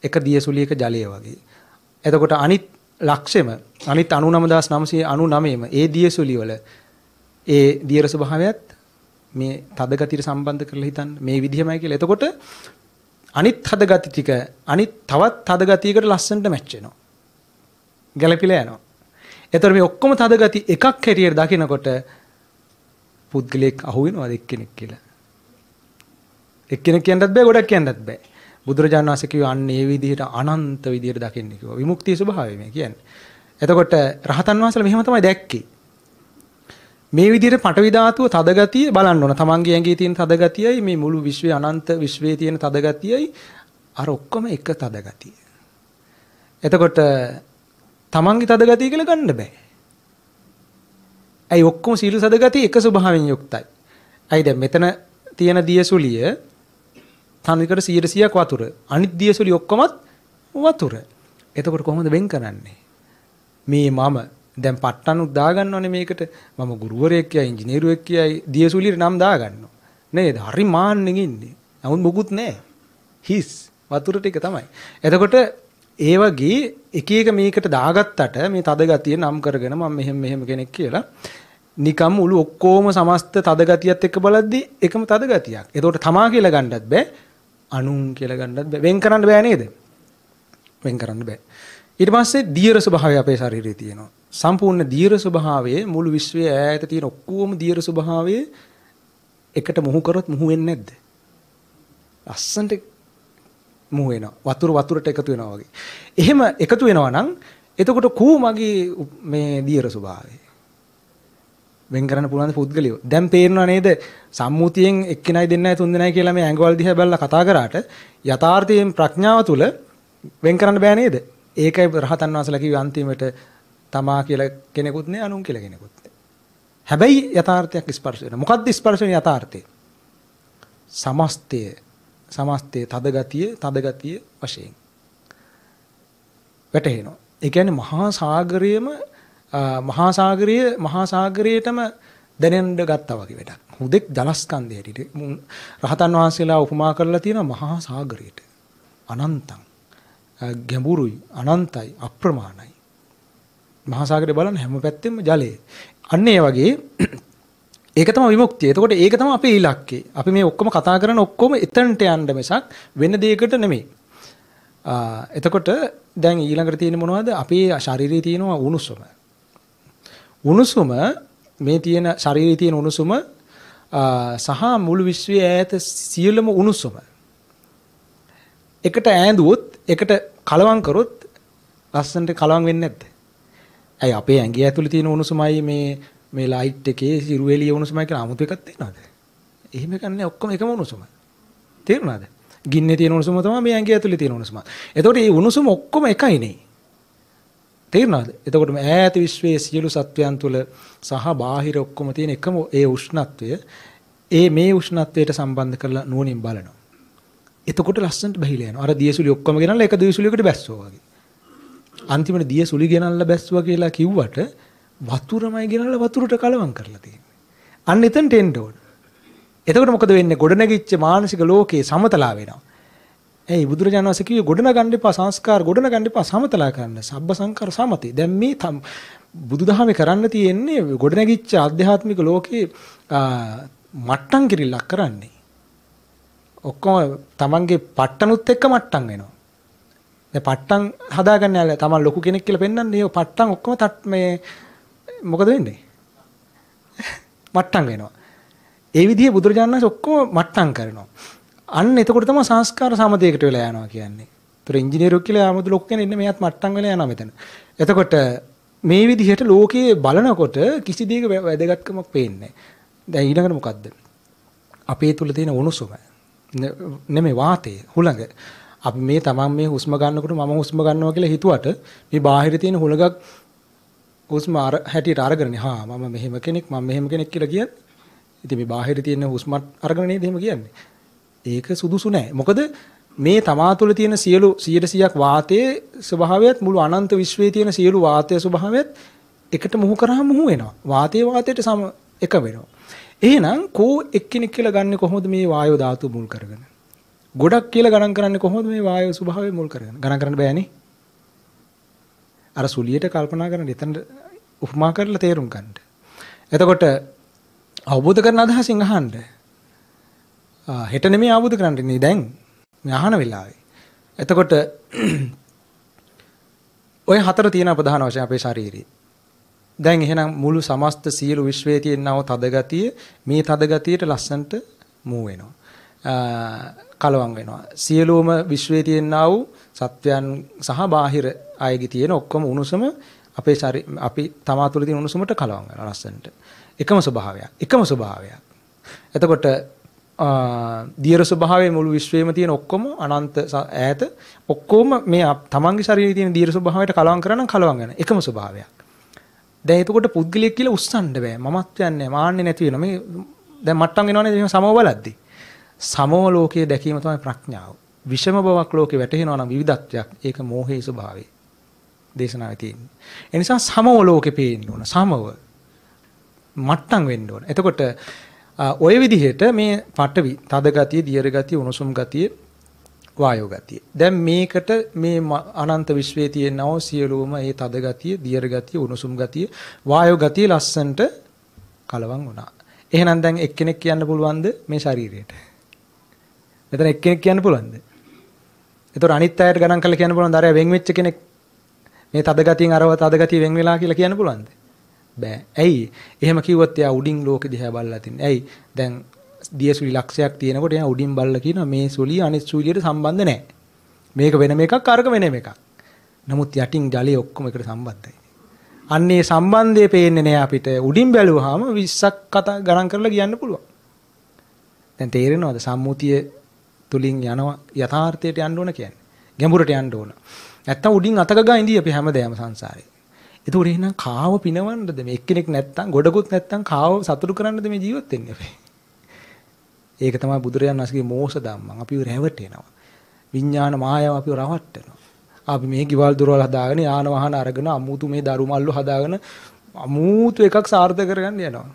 Speaker 2: එක දියසුලියක ජලය වගේ. එතකොට අනිත් ලක්ෂෙම අනිත් 99999ම ඒ දියසුලිය වල ඒ දියර ස්වභාවයත් මේ තද ගතියට සම්බන්ධ කරලා හිතන්න මේ විදිහමයි කියලා. එතකොට අනිත් තද ගති ටික අනිත් තවත් තද ගතියකට ලස්සනට මැච් වෙනවා. ගැළපිලා යනවා. එතකොට මේ ඔක්කොම තද ගති එකක් හැටියට දකිනකොට පුද්ගලයෙක් අහු වෙනවද එක්කෙනෙක් කියලා? එක්කෙනෙක් කියන්නත් බෑ, ගොඩක් කියන්නත් බෑ. බුදුරජාණන් වහන්සේ කිව්වා අන්න ඒ විදිහට අනන්ත විදිහට දකින්න කිව්වා. විමුක්තිය ස්වභාවය මේ කියන්නේ. එතකොට රහතන් වහන්සේලා මෙහෙම තමයි දැක්කේ. මේ විදිහට පටවි ධාතුව තද ගතිය බලන්න ඕන. තමන්ගේ ඇඟේ තියෙන තද ගතියයි මේ මුළු විශ්වයේ අනන්ත විශ්වයේ තියෙන තද ගතියයි අර ඔක්කොම එක තද ගතිය. එතකොට තමන්ගේ තද ගතිය කියලා ගන්න බෑ. ඇයි ඔක්කොම සීල තද ගතිය එක ස්වභාවයෙන් යුක්තයි. ඇයි දැන් මෙතන තියෙන දියසුලිය තනිකර 100%ක් වතුර. අනිත් දියසුලිය ඔක්කොමත් වතුර. එතකොට කොහොමද වෙන් කරන්නේ? මේ මම දැන් පට්ටනුත් දාගන්නවනේ මේකට. මම ගුරුවරයෙක් කියයි, ඉංජිනේරුවෙක් කියයි, දියසුලියට නම් දාගන්නවා. නේද? හරි මාන්නෙන් ඉන්නේ. නමුත් මොකුත් නැහැ. හිස් වතුර ටික තමයි. එතකොට ඒ වගේ එක එක මේකට දාගත්තට මේ තද ගතිය නම් කරගෙන මම මෙහෙම කෙනෙක් කියලා නිකම් මුළු ඔක්කොම සමස්ත තද ගතියත් එක්ක බලද්දි එකම තද ගතියක්. එතකොට තමා කියලා ගන්නත් බෑ, අනුන් කියලා ගන්නත් බෑ. වෙන් කරන්න බෑ නේද? වෙන් කරන්න බෑ. ඊට පස්සේ දියර ස්වභාවය අපේ ශරීරයේ තියෙනවා. සම්පූර්ණ දියර ස්වභාවයේ මුළු විශ්වයේ ඈත තියෙන ඔක්කොම දියර ස්වභාවයේ එකට මුහු කරොත් මුහු වෙන්නේ නැද්ද? ලස්සන්ට මුහු වෙනවා. වතුරට එකතු වෙනවා වගේ. එහෙම එකතු වෙනවා නම් එතකොට කෝ මගේ මේ දියර ස්වභාවය වෙන් කරන්න පුළුවන් පුද්ගලියෝ. දැන් තේරෙනව නේද? සම්මුතියෙන් එක්කෙනයි දෙන්නයි තුන් දෙනයි කියලා මේ ඇඟවල දිහා බලලා කතා කරාට යථාර්ථයෙන් ප්‍රඥාව තුල වෙන් කරන්න බෑ නේද? ඒකයි රහතන් වහන්සේලා කිව්වේ අන්තිමට තමා කියලා කෙනෙකුත් නෑ අනුන් කියලා කෙනෙකුත් නෑ. හැබැයි යථාර්ථයක් ස්පර්ශ වෙනවා. මොකද්ද ස්පර්ශ වෙන යථාර්ථය? සමස්තයේ තද ගතිය වශයෙන් වැටහෙනවා. ඒ කියන්නේ මහා සාගරයටම දැනෙන්න ගත්තා වගේ වැඩක්. හුදෙක් ජලස්කන්ධය හැටියට රහතන් වහන්සේලා උපමා කරලා තියෙනවා මහා සාගරයට. අනන්තං ගැඹුරුයි අනන්තයි අප්‍රමාණයි. මහා සාගරය බලන්න හැම පැත්තෙම ජලය. අන්න ඒ වගේ ඒක තමයි විමුක්තිය. එතකොට ඒක තමයි අපේ ඉලක්කය. අපි මේ ඔක්කොම කතා කරන ඔක්කොම එතනට යන්න මිසක් වෙන දෙයකට නෙමෙයි. එතකොට දැන් ඊළඟට තියෙන මොනවද? අපේ ශරීරයේ තියෙනවා උණුසුම. මේ තියෙන ශරීරයේ තියෙන උණුසුම සහ මුළු විශ්වයේ ඈත සියලුම උණුසුම එකට ඈඳුවොත් එකට කලවම් කරොත් ලස්සනට කලවම් වෙන්නේ නැද්ද? ඇයි අපේ ඇඟේ ඇතුලේ තියෙන උණුසුමයි මේ ලයිට් එකේ සිරු එළිය උණුසුමයි කියලා 아무තු එකක් තේනවද? එහෙම කන්නේ ඔක්කොම එකම උණුසුම. තේරුණාද? ගින්නේ තියෙන උණුසුම තමයි මේ ඇඟේ ඇතුලේ තියෙන උණුසුම. එතකොට මේ උණුසුම ඔක්කොම එකයිනේ. තේරුණාද? එතකොට මේ ඈත විශ්වයේ සියලු සත්වයන් තුල සහ බාහිර ඔක්කොම තියෙන එකම ඒ උෂ්ණත්වය මේ උෂ්ණත්වයට සම්බන්ධ කරලා නුවණින් බලනවා. එතකොට ලස්සනට බහිලා යනවා. අර දියසුලි ඔක්කොම ගෙනල්ලා එක දියසුලියකට බැස්සුවා වගේ. අන්තිමට දියසුලි ගෙනල්ලා බැස්සුවා කියලා කිව්වට වතුරමයි ගෙනල්ලා වතුරට කලවම් කරලා තියෙන්නේ. අන්න එතනට එන්න ඕන. එතකොට මොකද වෙන්නේ? ගොඩනැගිච්ච මානසික ලෝකේ සමතලා වෙනවා. ඇයි බුදුරජාණන් වහන්සේ කිව්වේ ගොඩනගන්න එපා සංස්කාර ගොඩනගන්න එපා සමතලා කරන්න. සබ්බ සංකාර සමතේ. දැන් මේ බුදුදහමේ කරන්න තියෙන්නේ ගොඩනැගිච්ච ආධ්‍යාත්මික ලෝකේ මට්ටම් කිරිල්ලක් කරන්නේ. ඔක්කොම තමන්ගේ පට්ටනුත් එක්ක මට්ටම් වෙනවා. දැන් පට්ටම් හදාගන්න යලා තමන් ලොකු කෙනෙක් කියලා පෙන්වන්නේ ඒ පට්ටම් ඔක්කොම මොකද වෙන්නේ? මට්ටම් වෙනවා. ඒ විදිහේ බුදුරජාණන් වහන්සේ ඔක්කොම මට්ටම් කරනවා. අන්න එතකොට තමයි සංස්කාර සමතේකට වෙලා යනවා කියන්නේ. ඒතර ඉංජිනේරුවෙක් කියලා ආමුදු ලොකු කෙනෙක් ඉන්නේ මෙයාත් මට්ටම් වෙලා යනවා මෙතන. එතකොට මේ විදිහට ලෝකයේ බලනකොට කිසි දෙයක වැදගත්කමක් පේන්නේ නැහැ. දැන් ඊළඟට මොකද්ද? අපේ තුල තියෙන උණුසුම නෙමෙයි වාතය හුළඟ. අපි මේ තමන් මේ හුස්ම ගන්නකොට මම හුස්ම ගන්නවා කියලා හිතුවට මේ බාහිර තියෙන හුළඟක් හුස්ම හැටියට අරගෙනනේ. මම මෙහෙම කෙනෙක් කියලා කියන්නේ. ඉතින් මේ බාහිර තියෙන හුස්මත් අරගෙන නේද එහෙම කියන්නේ. ඒක සුදුසු නෑ. මොකද මේ තමා තුළ තියෙන සියලු 100%ක් වාතයේ ස්වභාවයත් මුළු අනන්ත විශ්වයේ තියෙන සියලු වාතයේ ස්වභාවයත් එකට මුහු කරාම මුහු වෙනවා. වාතයට සම එක වෙනවා. එහෙනම් එක්කෙනෙක් කියලා ගන්නෙ කොහොමද මේ වායෝ ධාතුව මුල් කරගෙන? ගොඩක් කියලා ගණන් කරන්නේ කොහොමද මේ වායෝ ස්වභාවය මුල් කරගෙන? ගණන් කරන්න බෑනේ. අර සුලියට කල්පනා කරන්න එතන උපමා කරලා තේරුම් ගන්න. එතකොට අවබෝධ කරන අදහසින් අහන්න. හෙට නෙමෙයි අවබෝධ කරන්නේ දැන් මේ අහන වෙලාවේ. එතකොට ඔය හතර තියෙන ප්‍රධාන වශයෙන් අපේ ශරීරයේ. දැන් එහෙනම් මුළු සමස්ත සියලු විශ්වයේ තියෙනව තද ගතිය මේ තද ගතියට ලස්සන්ට මූ වෙනවා. කලවම් වෙනවා. සියලුම විශ්වයේ තියෙනා වූ සත්වයන් සහ බාහිර අයගේ තියෙන ඔක්කොම උණුසුම අපේ අපි තමා තුළ තියෙන උණුසුමට කලවම් වෙනවා ලස්සන්ට. එකම ස්වභාවයක්. එතකොට දියර ස්වභාවයේ මුළු විශ්වයේම තියෙන ඔක්කොම අනන්ත ඈත ඔක්කොම මේ තමන්ගේ ශරීරයේ තියෙන දියර ස්වභාවයට කලවම් කරනනම් කලවම් වෙන එකම ස්වභාවයක්. දැන් එතකොට පුද්ගලියෙක් කියලා උස්සන්න බෑ. මමත්වයක් නැහැ. මාන්නේ නැති වෙනවා. මේ දැන් මට්ටම් වෙනවනේ එහෙම සමව බලද්දී. සමව ලෝකයේ දැකීම තමයි ප්‍රඥාව. විෂම බවක් ලෝකේ වැටහෙනවා නම් විවිධත්වයක් ඒක මෝහයේ ස්වභාවය. දේශනාවේ තියෙන්නේ. ඒ නිසා සමව ලෝකේ පේන්න ඕන. සමව මට්ටම් වෙන්න ඕන. එතකොට ඔය විදිහට මේ පඨවි තද ගතිය, දියර ගතිය, උණුසුම් ගතිය, වායෝ ගතිය. දැන් මේකට මේ අනන්ත විශ්වයේ තියෙනව සියලුම මේ තද ගතිය, දියර ගතිය, උණුසුම් ගතිය, වායෝ ගතිය ලස්සන්ට කලවම් වුණා. එහෙනම් දැන් එක්කෙනෙක් කියන්න පුළුවන්ද මේ ශරීරයට? මෙතන එක්කෙනෙක් කියන්න පුළුවන්ද? ඒතකොට අනිත් අයට ගණන් කරලා කියන්න පුළුවන්ද අර වෙන් වෙච්ච කෙනෙක් මේ තද ගතියෙන් අරව තද ගතිය වෙන් වෙලා කියලා කියන්න පුළුවන්ද? බෑ. ඇයි? එහෙම කිව්වොත් එයා උඩින් ලෝකෙ දිහා බලලා තින්නේ. ඇයි? දැන් දියසුලි ලක්ෂයක් තියෙනකොට එයා උඩින් බලලා කියනවා මේ සුලිය අනිත් සුලියට සම්බන්ධ නැහැ. මේක වෙනම එකක් අරක වෙනම එකක්. නමුත් යටින් ජලයේ ඔක්කොම එකට සම්බන්ධයි. අන්නේ සම්බන්ධය පේන්නේ නැහැ අපිට. උඩින් බැලුවාම 20ක් කතා ගණන් කරලා කියන්න පුළුවන්. දැන් තේරෙනවද සම්මුතිය තුලින් යනවා යථාර්ථයට යන්න ඕන කියන්නේ. ගැඹුරට යන්න ඕන. නැත්තම් උඩින් අතක ගා ඉඳී අපි හැමදේම සංසාරේ. ඒතකොට එහෙනම් කාව පිනවන්නද මේ එක්කෙනෙක් නැත්තම් ගොඩකුත් නැත්තම් කාව සතුටු කරන්නද මේ ජීවත් වෙන්නේ අපි. ඒක තමයි බුදුරජාණන් වහන්සේගේ මෝස ධම්මං. අපිව රැවටෙනවා. විඥාන මායාව අපිව රවට්ටනවා. අපි මේ කිවල් දොරවල් හදාගෙන යාන වාහන අරගෙන අමුතු මේ දරු මල්ලු හදාගෙන අමුතු එකක් සාර්ථක කරගන්න යනවා.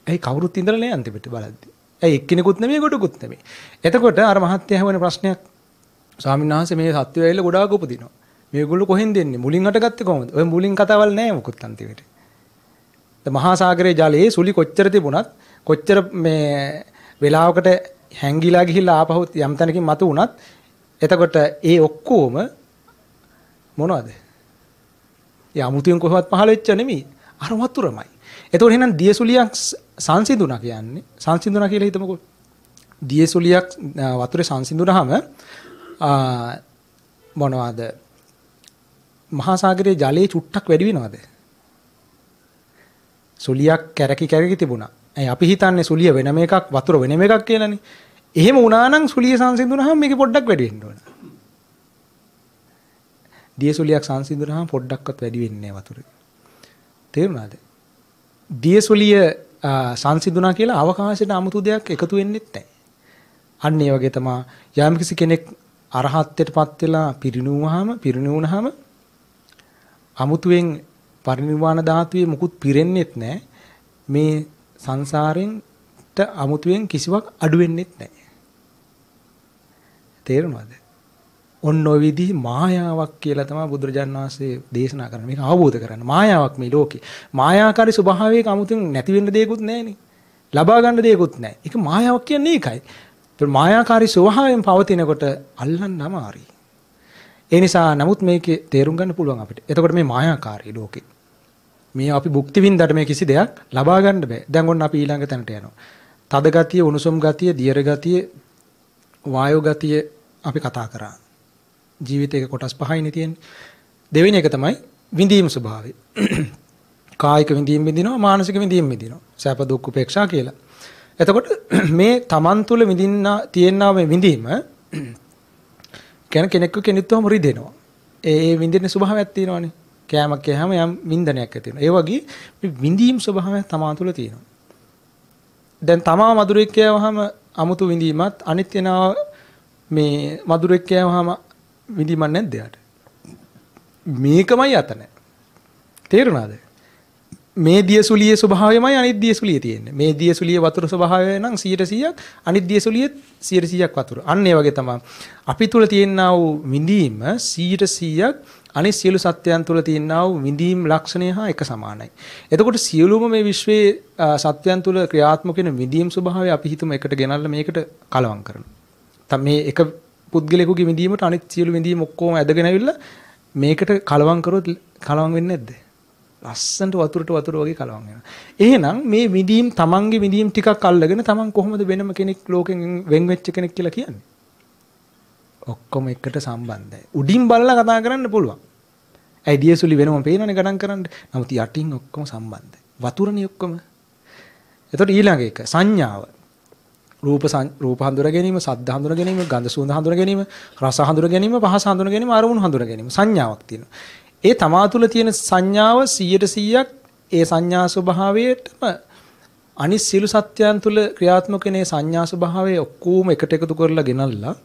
Speaker 2: ඇයි කවුරුත් ඉඳලා නෑ අන්තිමට බලද්දි. ඇයි එක්කෙනෙකුත් නෙමෙයි ගොඩකුත් නෙමෙයි. එතකොට අර මහත්ය හැවෙන ප්‍රශ්නයක් ස්වාමීන් වහන්සේ මේ සත්‍යය ඇවිල්ලා ගොඩාක් උපදිනවා. මේගොල්ලෝ කොහෙන්ද එන්නේ? මුලින් අටගත්තේ කොහොමද? ඔය මුලින් කතාවල් නෑ මොකුත් අන්තිමට. මහා සාගරයේ ජලයේ සුලි කොච්චර තිබුණත් කොච්චර මේ වෙලාවකට හැංගිලා ගිහිල්ලා ආපහු යම් තැනකින් මතු වුණත් එතකොට ඒ ඔක්කොම මොනවද? ඒ අමුතුවෙන් කොහොමවත් පහළ වෙච්ච නෙමෙයි. අර වතුරමයි. එතකොට එහෙනම් දියසුලියක් සංසිඳුණා කියන්නේ සංසිඳුණා කියලා හිතමුකෝ. දියසුලියක් වතුරේ සංසිඳුනහම මොනවද? මහා සාගරයේ ජලයේ චුට්ටක් වැඩි වෙනවද? සුලියක් කැරකි තිබුණා. ඇයි අපි හිතන්නේ සුලිය වෙනම එකක් වතුර වෙනම එකක් කියලානේ. එහෙම වුණා නම් සුලිය සංසිඳුනහම මේකේ පොඩ්ඩක් වැඩි වෙන්න ඕන. දියසුලියක් සංසිඳුනහම පොඩ්ඩක්වත් වැඩි වෙන්නේ නැහැ වතුරේ. තේරුණාද? දියසුලිය සංසිඳුනා කියලා අවකාශයට 아무තු දෙයක් එකතු වෙන්නෙත් නැහැ. අන්න ඒ වගේ තමයි යම්කිසි කෙනෙක් අරහත්ත්වයටපත් වෙලා පිරිණුවුනහම අමුතුවෙන් පරිනිර්වාණ ධාතුවේ මුකුත් පිරෙන්නෙත් නැහැ. මේ සංසාරෙන්ට අමුතුවෙන් කිසිවක් අඩු වෙන්නෙත් නැහැ. තේරුණාද? ඔන්න ඔය විදිහ මායාවක් කියලා තමයි බුදුරජාණන් වහන්සේ දේශනා කරන්නේ. මේක අවබෝධ කරගන්න. මායාවක් මේ ලෝකේ. මායාකාරී ස්වභාවයක අමුතුවෙන් නැති වෙන්න දෙයක්වත් නැහැනේ. ලබා ගන්න දෙයක්වත් නැහැ. ඒක මායාවක් කියන්නේ ඒකයි. ඒ මායාකාරී ස්වභාවයෙන් පවතිනකොට අල්ලන්න අමාරුයි. ඒ නිසා නමුත් මේකේ තේරුම් ගන්න පුළුවන් අපිට. එතකොට මේ මායාකාරී ලෝකේ මේ අපි භුක්ති විඳකට මේ කිසි දෙයක් ලබා ගන්න බෑ. දැන් ඔන්න අපි ඊළඟ තැනට යනවා. තද ගතිය, උණුසුම් ගතිය, දියර ගතිය, වායෝ ගතිය අපි කතා කරා. ජීවිතයක කොටස් පහයිනේ තියෙන්නේ. දෙවෙනි එක තමයි විඳීම් ස්වභාවය. කායික විඳීම් විඳිනවා, මානසික විඳීම් විඳිනවා. සැප දුක් උපේක්ෂා කියලා. එතකොට මේ Taman තුල විඳින්න තියෙනා මේ විඳීම කෙනෙක්ව රිදෙනවා. ඒ විඳින ස්වභාවයක් තියෙනවානේ. කෑමක් කෑම යම් වින්දනයක් ඇති වෙනවා. ඒ වගේ මේ විඳීම් ස්වභාවයක් තමා තුළ තියෙනවා. දැන් තමා මధుරෙක් කියවහම අමුතු විඳීමත් අනිත් කෙනා මේ මధుරෙක් කියවහම විඳීමක් නැද්ද යාට? මේකමයි අතන. තේරුණාද? මේ දියසුලියේ ස්වභාවයමයි අනිත් දියසුලියේ තියෙන්නේ. මේ දියසුලියේ වතුර ස්වභාවය නම් 100%ක් අනිත් දියසුලියේ 100%ක් වතුර. අන්න ඒ වගේ තමයි අපි තුල තියෙනා වූ විඳීම 100%ක් අනිත් සියලු සත්‍යයන් තුළ තියෙනා වූ විඳීම් ලක්ෂණය හා එක සමානයි. එතකොට සියලුම මේ විශ්වයේ සත්‍යයන් තුළ ක්‍රියාත්මක වෙන විඳීම් ස්වභාවය අපි හිතමු එකට ගෙනල්ලා මේකට කලවම් කරනවා. තම මේ එක පුද්ගලයෙකුගේ විඳීමට අනිත් සියලු විඳීම් ඔක්කොම ඇදගෙන ඇවිල්ලා මේකට කලවම් කරොත් කලවම් වෙන්නේ නැද්ද? ලස්සනට වතුරට වතුර වගේ කලවම් වෙනවා. එහෙනම් මේ විඳීම් තමන්ගේ විඳීම් ටිකක් අල්ලගෙන තමන් කොහොමද වෙනම කෙනෙක් ලෝකෙන් වෙන් වෙච්ච කෙනෙක් කියලා කියන්නේ? ඔක්කොම එකට සම්බන්ධයි. උඩින් බලලා කතා කරන්න පුළුවන්. ඇයි දියසුලි වෙනම පේනවනේ ගණන් කරන්න. නමුත් යටින් ඔක්කොම සම්බන්ධයි. වතුරනේ ඔක්කොම. එතකොට ඊළඟ එක සංඥාව. රූප හඳුනා ගැනීම, ශබ්ද හඳුනා ගැනීම, ගන්ධ සුවඳ හඳුනා ගැනීම, රස හඳුනා ගැනීම, පහස හඳුනා ගැනීම, අරමුණු හඳුනා ගැනීම සංඥාවක් තියෙනවා. ඒ තමා තුළ තියෙන සංඥාව 100%ක් ඒ සංඥා ස්වභාවයටම අනිත් සියලු සත්‍යයන් තුළ ක්‍රියාත්මක වෙන සංඥා ස්වභාවය ඔක්කොම එකට එකතු කරලා ගෙනල්ලා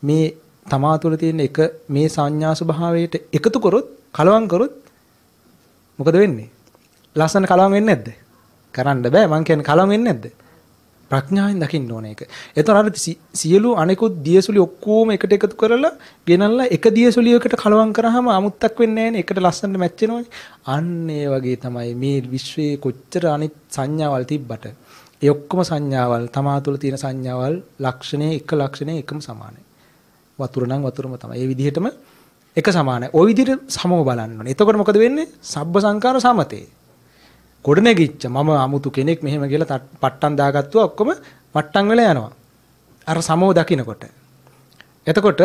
Speaker 2: මේ තමා තුළ තියෙන එක මේ සංඥා ස්වභාවයට එකතු කරොත් කලවම් කරොත් මොකද වෙන්නේ? ලස්සන කලවම් වෙන්නේ නැද්ද? කරන්න බෑ. මං කියන්නේ කලවම් වෙන්නේ නැද්ද? ප්‍රඥාවෙන් දකින්න ඕනේ ඒක. එතකොට අර සියලු අනිකුත් දියසුලි ඔක්කොම එකට එකතු කරලා ගෙනල්ලා එක දියසුලියකට කලවම් කරාම අමුත්තක් වෙන්නේ නැහැනේ. එකට ලස්සනට මැච් වෙනවනේ. අන්න ඒ වගේ තමයි මේ විශ්වයේ කොච්චර අනිත් සංඥාවල් තිබ්බට ඒ ඔක්කොම සංඥාවල් තමා තුළ තියෙන සංඥාවල් ලක්ෂණේ එක ලක්ෂණේ එකම සමානයි. වතුර නම් වතුරම තමයි. ඒ විදිහටම එක සමානයි. ওই විදිහට සමව බලන්න ඕනේ. එතකොට මොකද වෙන්නේ? සබ්බ සංකාර සමතේ. ගොඩ නැගිච්ච මම 아무තු කෙනෙක් මෙහෙම කියලා පට්ටම් දාගත්තුවා ඔක්කොම මට්ටම් වෙලා යනවා. අර සමව දකින්නකොට. එතකොට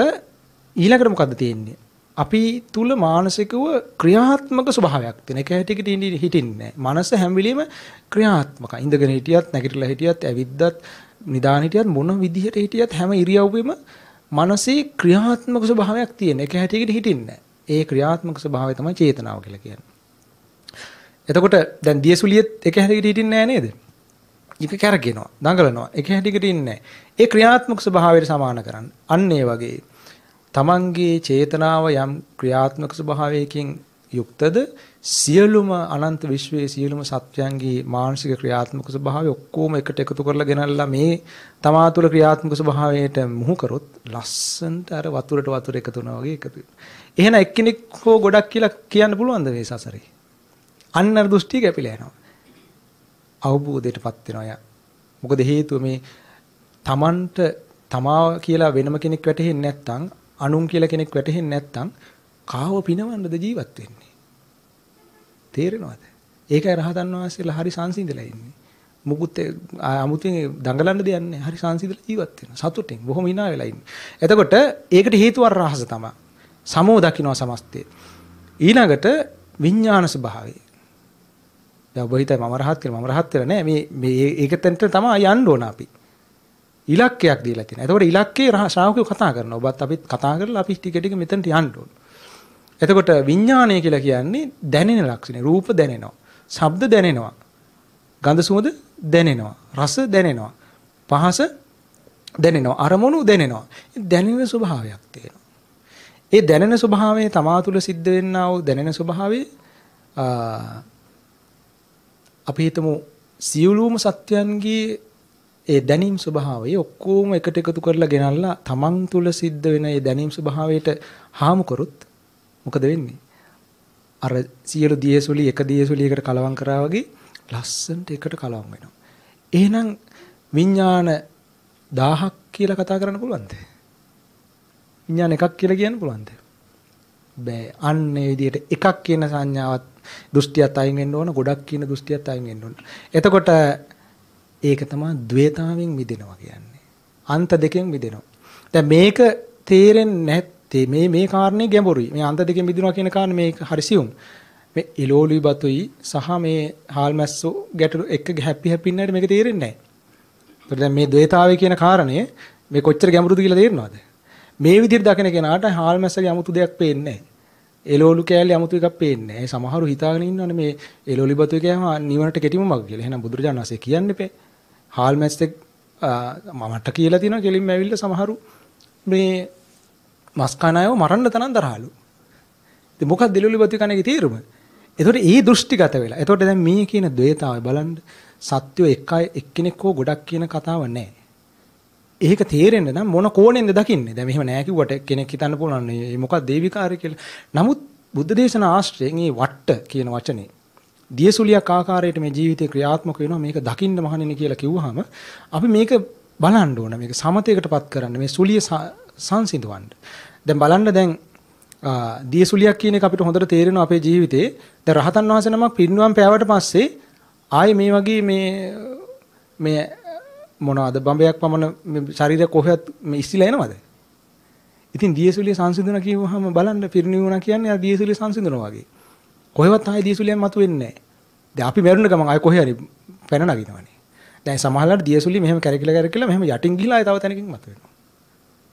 Speaker 2: ඊළඟට මොකද්ද තියෙන්නේ? අපි තුල මානසිකව ක්‍රියාත්මක ස්වභාවයක් තියෙන. එක හැටියකට හිටින්නේ නැහැ. මනස හැම වෙලෙම ක්‍රියාත්මකයි. ඉඳගෙන හිටියත්, නැගිටලා හිටියත්, ඇවිද්දත්, නිදාන හිටියත් මොන විදිහට හිටියත් හැම ඉරියව්වෙම මනසේ ක්‍රියාත්මක ස්වභාවයක් තියෙන. එක හැටියකට හිටින්නේ නැහැ. ඒ ක්‍රියාත්මක ස්වභාවය තමයි චේතනාව කියලා කියන්නේ. එතකොට දැන් දියසුලියෙත් එක හැටියකට හිටින්නේ නැහැ නේද? ඒක කැරගෙනවා, දඟලනවා. එක හැටියකට ඉන්නේ නැහැ. ඒ ක්‍රියාත්මක ස්වභාවයට සමාන කරන්න. අන්න ඒ වගේ තමන්ගේ චේතනාව යම් ක්‍රියාත්මක ස්වභාවයකින් යුක්තද සියලුම අනන්ත විශ්වයේ සියලුම සත්‍යයන්ගේ මානසික ක්‍රියාත්මක ස්වභාවය ඔක්කොම එකට එකතු කරලා ගෙනල්ලා මේ තමා තුළ ක්‍රියාත්මක ස්වභාවයට මුහු කරොත් ලස්සනට අර වතුරට වතුර එකතු වෙනවා වගේ එකතු වෙනවා. එහෙනම් එක්කෙනෙක් හෝ ගොඩක් කියලා කියන්න පුළුවන්ද මේ සසරේ? අන්න අර දෘෂ්ටි කැපිලා යනවා. අවබෝධයටපත් වෙනවා යා. මොකද හේතුව මේ තමන්ට තමා කියලා වෙනම කෙනෙක් වැටහෙන්නේ නැත්නම් අනුන් කියලා කෙනෙක් වැටහෙන්නේ නැත්නම් කාව පිනවන්නද ජීවත් වෙන්නේ? තේරෙනවද? ඒකයි රහතන් වහන්සේලා හරි සංසිඳලා ඉන්නේ. මුකුත් 아무තෙන් දඟලන්න දෙයක් නැහැ. හරි සංසිඳලා ජීවත් වෙනවා. සතුටින් බොහොම hina වෙලා ඉන්නේ. එතකොට ඒකට හේතුව අර රහස තමයි. සමෝ දකින්නවා සමස්තය. ඊළඟට විඥාන ස්වභාවය. දැන් ඔබ හිතයි මම රහත් කියලා. මම රහත් වෙලා නැහැ. මේ ඒකෙන්ට තමයි යන්න ඕන අපි. ඉලක්කයක් දීලා තියෙනවා. එතකොට ඉලක්කේ ශ්‍රාවකයෝ කතා කරනවා. ඔබත් අපිත් කතා කරලා අපි ටික ටික මෙතනට යන්න ඕන. එතකොට විඥානය කියලා කියන්නේ දැනෙන ලක්ෂණ. රූප දැනෙනවා. ශබ්ද දැනෙනවා. ගන්ධ සුවඳ දැනෙනවා. රස දැනෙනවා. පහස දැනෙනවා. අරමුණු දැනෙනවා. දැනෙන ස්වභාවයක් තියෙනවා. ඒ දැනෙන ස්වභාවය තමා තුළ සිද්ධ වෙන්නා වූ දැනෙන ස්වභාවය අපි හිතමු සියලුම සත්‍යයන්ගේ ඒ දැනීම් ස්වභාවය ඔක්කොම එකට එකතු කරලා ගෙනල්ලා තමන් තුළ සිද්ධ වෙන ඒ දැනීම් ස්වභාවයට හාමු කරොත් මොකද වෙන්නේ? අර සියලු දියසුලි එක දියසුලියකට කලවම් කරා වගේ ලස්සනට එකට කලවම් වෙනවා. එහෙනම් විඥාන 1000ක් කියලා කතා කරන්න පුළුවන්ද? විඥාන එකක් කියලා කියන්න පුළුවන්ද? බෑ. අන්න ඒ විදිහට එකක් කියන සංඥාවත් දෘෂ්ටියත් අයින් වෙන්න ඕන, ගොඩක් කියන දෘෂ්ටියත් අයින් වෙන්න ඕන. එතකොට ඒක තමයි ද්වේතාවෙන් මිදෙනවා කියන්නේ. අන්ත දෙකෙන් මිදෙනවා. දැන් මේක තේරෙන්නේ නැත්තේ මේ කාරණේ ගැඹුරුයි. මේ අන්ත දෙකෙන් මිදෙනවා කියන කාරණේ මේක හරි සියුම්. මේ ඉලෝලි බතුයි සහ මේ හාල්මැස්සෝ ගැටළු එක හැපි ඉන්නට මේක තේරෙන්නේ නැහැ. ඒත් දැන් මේ ද්වේතාවය කියන කාරණේ මේ කොච්චර ගැඹුරුද කියලා තේරෙනවද? මේ විදිහට දකින කෙනාට හාල්මැස්සගේ 아무තු දෙයක් පේන්නේ නැහැ. එලෝලු කෑල්ලේ 아무තු එකක් පේන්නේ නැහැ. සමහරු හිතාගෙන ඉන්නවනේ මේ එලෝලි බතුයි කියම නිවනට කෙටිම මග කියලා. එහෙනම් බුදුරජාණන් වහන්සේ කියන්නේ පේ හාල්මැස්සෙක් මමට කියලා තියෙනවා කෙලින්ම ඇවිල්ලා සමහරු මේ මස් කන අයව මරන්න තරම් දරහලු. ඉතින් මොකක්ද එලෝලි බතුයි කණේගේ තීරුම? එතකොට ඒ දෘෂ්ටිගත වෙලා. එතකොට දැන් මේ කියන ද්වේතාවය බලන්න සත්‍යෝ එක්කෙනෙක් හෝ ගොඩක් කියන කතාව නැහැ. ඒක තේරෙන්න නම් මොන කෝණයෙන්ද දකින්නේ? දැන් මෙහෙම නෑ කිව්වට කෙනෙක් හිතන්න පුළුවන් මේ මොකක්ද දේවිකාරය කියලා. නමුත් බුද්ධ දේශනා ආශ්‍රයෙන් මේ වට්ට කියන වචනේ දියසුලියක් ආකාරයට මේ ජීවිතේ ක්‍රියාත්මක වෙනවා මේක දකින්න මහණෙනි කියලා කිව්වහම අපි මේක බලන්න ඕන. මේක සමතේකටපත් කරන්න මේ සුලිය සංසිඳවන්න. දැන් බලන්න දැන් දියසුලියක් කියන එක අපිට හොඳට තේරෙනවා අපේ ජීවිතේ. දැන් රහතන් වහන්සේ නමක් පිරිනුවම් පෑවට පස්සේ ආයේ මේ වගේ මේ මොනවාද බඹයක් පමණ ශරීරය කොහෙවත් ඉස්සිලා එනවද? ඉතින් දියසුලිය සංසිඳන කියවහම බලන්න පිරිනිවුණා කියන්නේ ආ දියසුලිය සංසිඳනවා වගේ. කොහෙවත් ආයේ දියසුලියක් මතුවෙන්නේ නැහැ. දැන් අපි මැරුණ ගමන් ආයේ කොහේ හරි පැන නගිනවනේ. දැන් සමහරවිට දියසුලිය මෙහෙම කැරකිලා මෙහෙම යටින් ගිහලා ආයේ තව තැනකින් මතුවෙනවා.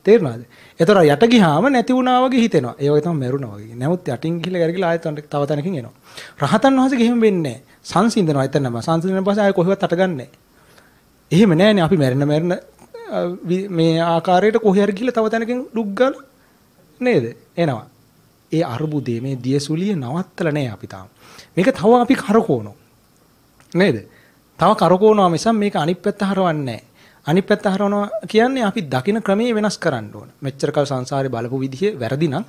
Speaker 2: තේරුණාද? ඒතර යට ගියාම නැති වුණා වගේ හිතෙනවා. ඒ වගේ තමයි මැරුණා වගේ. නමුත් යටින් ගිහලා කැරකිලා ආයේ තව තැනකින් එනවා. රහතන් වහන්සේගේ එහෙම වෙන්නේ නැහැ. සංසිඳනවා එතනම. සංසිඳන පස්සේ ආයේ කොහෙවත් අටගන්නේ නැහැ. එහෙම නෑනේ අපි මැරෙන මේ ආකාරයට කොහේ හරි ගිහලා තව තැනකින් ඩුක් ගාලා නේද එනවා. ඒ අරුබුදේ මේ දියසුලිය නවත්තලා නෑ අපි තාම. මේක තව අපි කරකවනවා. නේද? තව කරකවනවා මිසක් මේක අනිත් පැත්ත හරවන්නේ නෑ. අනිත් පැත්ත හරවනවා කියන්නේ අපි දකින ක්‍රමයේ වෙනස් කරන්න ඕන. මෙච්චර කල් සංසාරේ බලපු විදිහේ වැරදි නම්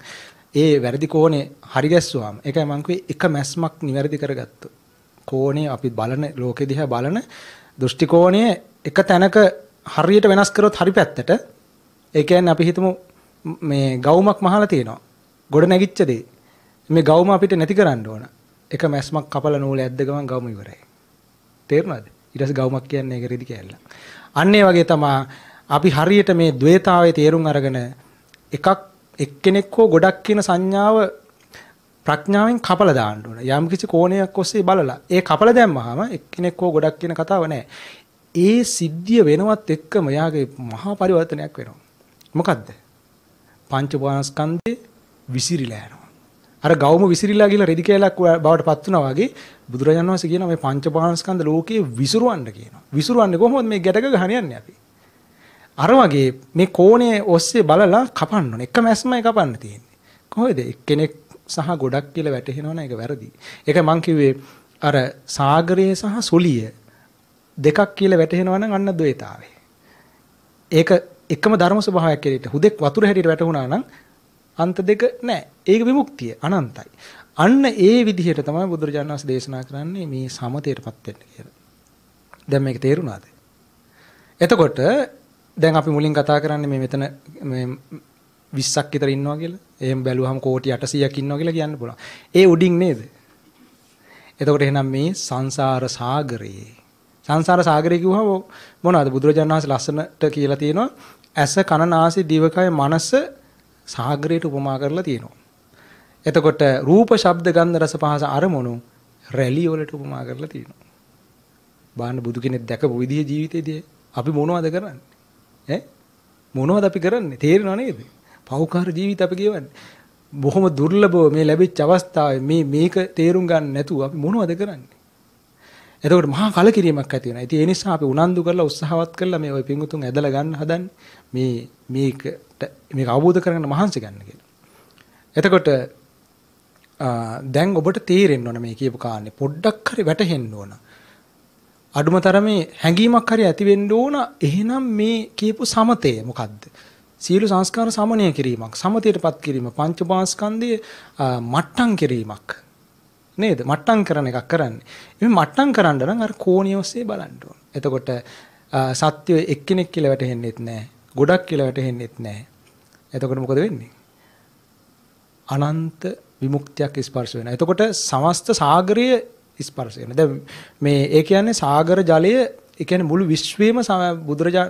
Speaker 2: ඒ වැරදි කෝණේ හරි ගැස්සුවාම ඒකයි මම කිව්වේ එක මැස්මක් නිවැරදි කරගත්තොත්. කෝණේ අපි බලන ලෝකෙ දිහා බලන දෘෂ්ටි කෝණය එක තැනක හරියට වෙනස් කරොත් හරි පැත්තට ඒ කියන්නේ අපි හිතමු මේ ගවුමක් මහලා තියෙනවා. ගොඩ නැගිච්ච දේ. මේ ගවුම අපිට නැති කරන්න ඕන. එක මැස්මක් කපලා නූල ඇද්ද ගමන් ගවුම ඉවරයි. තේරුණාද? ඊට පස්සේ ගවුමක් කියන්නේ ඒක රෙදි කෑල්ල. අන්න ඒ වගේ තමයි අපි හරියට මේ ද්වේතාවයේ තේරුම් අරගෙන එක්කෙනෙක් හෝ ගොඩක් කියන සංඥාව ප්‍රඥාවෙන් කපලා දාන්න ඕන. යම් කිසි කෝණයක් ඔස්සේ බලලා ඒ කපලා දැම්මහම එක්කෙනෙක් හෝ ගොඩක් කියන කතාව නෑ. ඒ සිද්ධිය වෙනවත් එක්කම යාගේ මහා පරිවර්තනයක් වෙනවා. මොකද්ද? පංච උපාදානස්කන්ධේ විසිරිලා යනවා. අර ගවුම විසිරිලා ගිහලා රෙදි කෑල්ලක් බවට පත් වුණා වගේ බුදුරජාණන් වහන්සේ කියනවා මේ පංච උපාදානස්කන්ධ ලෝකේ විසිරවන්න කියනවා. විසිරවන්නේ කොහොමද? මේ ගැටක ගහන යන්නේ අපි. අර වගේ මේ කෝණයේ ඔස්සේ බලලා කපන්න ඕනේ. එක මැස්මයි කපන්න තියෙන්නේ. කොහොමද? එක්කෙනෙක් සහ ගොඩක් කියලා වැටහෙනවනේ ඒක වැරදි. ඒක මං කිව්වේ අර සාගරය සහ සොලිය දෙකක් කියලා වැටහෙනවා නම් අන්න ද්වේතාවය. ඒක එකම ධර්ම ස්වභාවයක් කියලා හුදෙක් වතුර හැටියට වැටුණා නම් අන්ත දෙක නැහැ. ඒක විමුක්තිය අනන්තයි. අන්න ඒ විදිහට තමයි බුදුරජාණන් වහන්සේ දේශනා කරන්නේ මේ සමතේටපත් වෙන්න කියලා. දැන් මේක තේරුණාද? එතකොට දැන් අපි මුලින් කතා කරන්නේ මේ මෙතන මේ 20ක් විතර ඉන්නවා කියලා. එහෙම බැලුවහම කෝටි 800ක් ඉන්නවා කියලා කියන්න පුළුවන්. ඒ උඩින් නේද? එතකොට එහෙනම් මේ සංසාර සාගරේ කිව්වම මොනවද? බුදුරජාණන් වහන්සේ ලස්සනට කියලා තියෙනවා ඇස කන නාසය දිවකය මනස සාගරයට උපමා කරලා තියෙනවා. එතකොට රූප ශබ්ද ගන්ධ රස පහස අරමුණු රැලි වලට උපමා කරලා තියෙනවා. බාන්න බුදු කෙනෙක් දැකපු විදිහේ ජීවිතේදී අපි මොනවද කරන්නේ? මොනවද අපි කරන්නේ? තේරෙනව නේද? පෞකාර ජීවිත අපි ගෙවන්නේ. බොහොම දුර්ලභව මේ ලැබිච්ච අවස්ථාවේ මේක තේරුම් ගන්න නැතුව අපි මොනවද කරන්නේ? එතකොට මහා කලකිරීමක් ඇති වෙනවා. ඉතින් ඒ නිසා අපි උනන්දු කරලා උත්සාහවත් කරලා මේ ওই පිංගුතුන් ඇදලා ගන්න හදන්නේ මේක අවබෝධ කරගන්න මහන්සි ගන්න කියලා. එතකොට දැන් ඔබට තේරෙන්න ඕන මේ කියපු කාරණේ පොඩ්ඩක් හරි වැටහෙන්න ඕන. අඩුම තරමේ හැඟීමක් හරි ඇති වෙන්න ඕන. එහෙනම් මේ කියපු සමතය මොකද්ද? සීල සංස්කාර සමනය කිරීමක්, සමතයටපත් කිරීම, පංච උපාදානස්කන්ධයේ මට්ටම් කිරීමක්. නේද? මට්ටම් කරන එකක් කරන්නේ. මේ මට්ටම් කරන්න නම් අර කෝණිය ඔස්සේ බලන්න ඕන. එතකොට සත්‍ය එක්කෙනෙක් කියලා වැටහෙන්නෙත් නැහැ. ගොඩක් කියලා වැටහෙන්නෙත් නැහැ. එතකොට මොකද වෙන්නේ? අනන්ත විමුක්තියක් ස්පර්ශ වෙනවා. එතකොට සමස්ත සාගරය ස්පර්ශ වෙනවා. දැන් මේ ඒ කියන්නේ සාගර ජලය ඒ කියන්නේ මුළු විශ්වයේම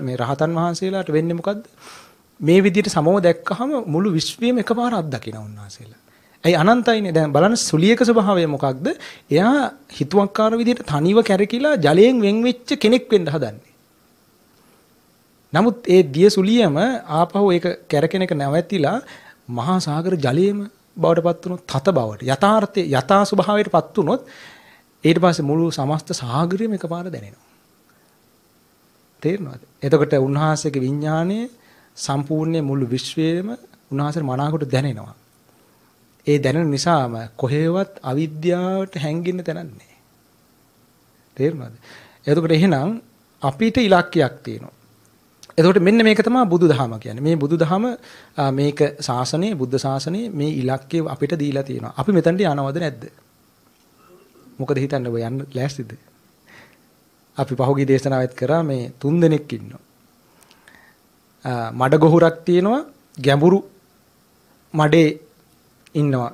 Speaker 2: මේ රහතන් වහන්සේලාට වෙන්නේ මොකද්ද? මේ විදිහට සමව දැක්කහම මුළු විශ්වයේම එකපාර අත්දකින්න උන්වහන්සේලා. ඇයි අනන්තයිනේ. දැන් බලන්න සුලියක ස්වභාවය මොකක්ද? එයා හිතුවක්කාර විදිහට තනිව කැරකිලා ජලයෙන් වෙන් වෙච්ච කෙනෙක් වෙන්න හදන්නේ. නමුත් ඒ දිය සුලියම ආපහු ඒක කැරකෙන එක නැවතිලා මහා සාගර ජලයේම බවටපත් වුණොත් තත බවට යථාර්ථයේ යථා ස්වභාවයටපත් වුණොත් ඊට පස්සේ මුළු සමස්ත සාගරයම එකපාර දැනෙනවා. තේරෙනවද? එතකොට උන්වහන්සේගේ විඥානයේ සම්පූර්ණ මුළු විශ්වයේම උන්වහන්සේට මනාකොට දැනෙනවා. ඒ දැනෙන නිසාම කොහේවත් අවිද්‍යාවට හැංගෙන්න තැනක් නැහැ. තේරුණාද? එතකොට එහෙනම් අපිට ඉලක්කයක් තියෙනවා. එතකොට මෙන්න මේක තමයි බුදුදහම කියන්නේ. මේ බුදුදහම මේක ශාසනය, බුද්ධ ශාසනය මේ ඉලක්කය අපිට දීලා තියෙනවා. අපි මෙතනට යනවද නැද්ද? මොකද හිතන්නේ ඔය යන්න ලෑස්තිද? අපි පහුගිය දේශනාවෙත් කරා මේ 3 දෙනෙක් ඉන්නවා. මඩ ගොහුරක් තියෙනවා, ගැඹුරු මඩේ ඉන්නවා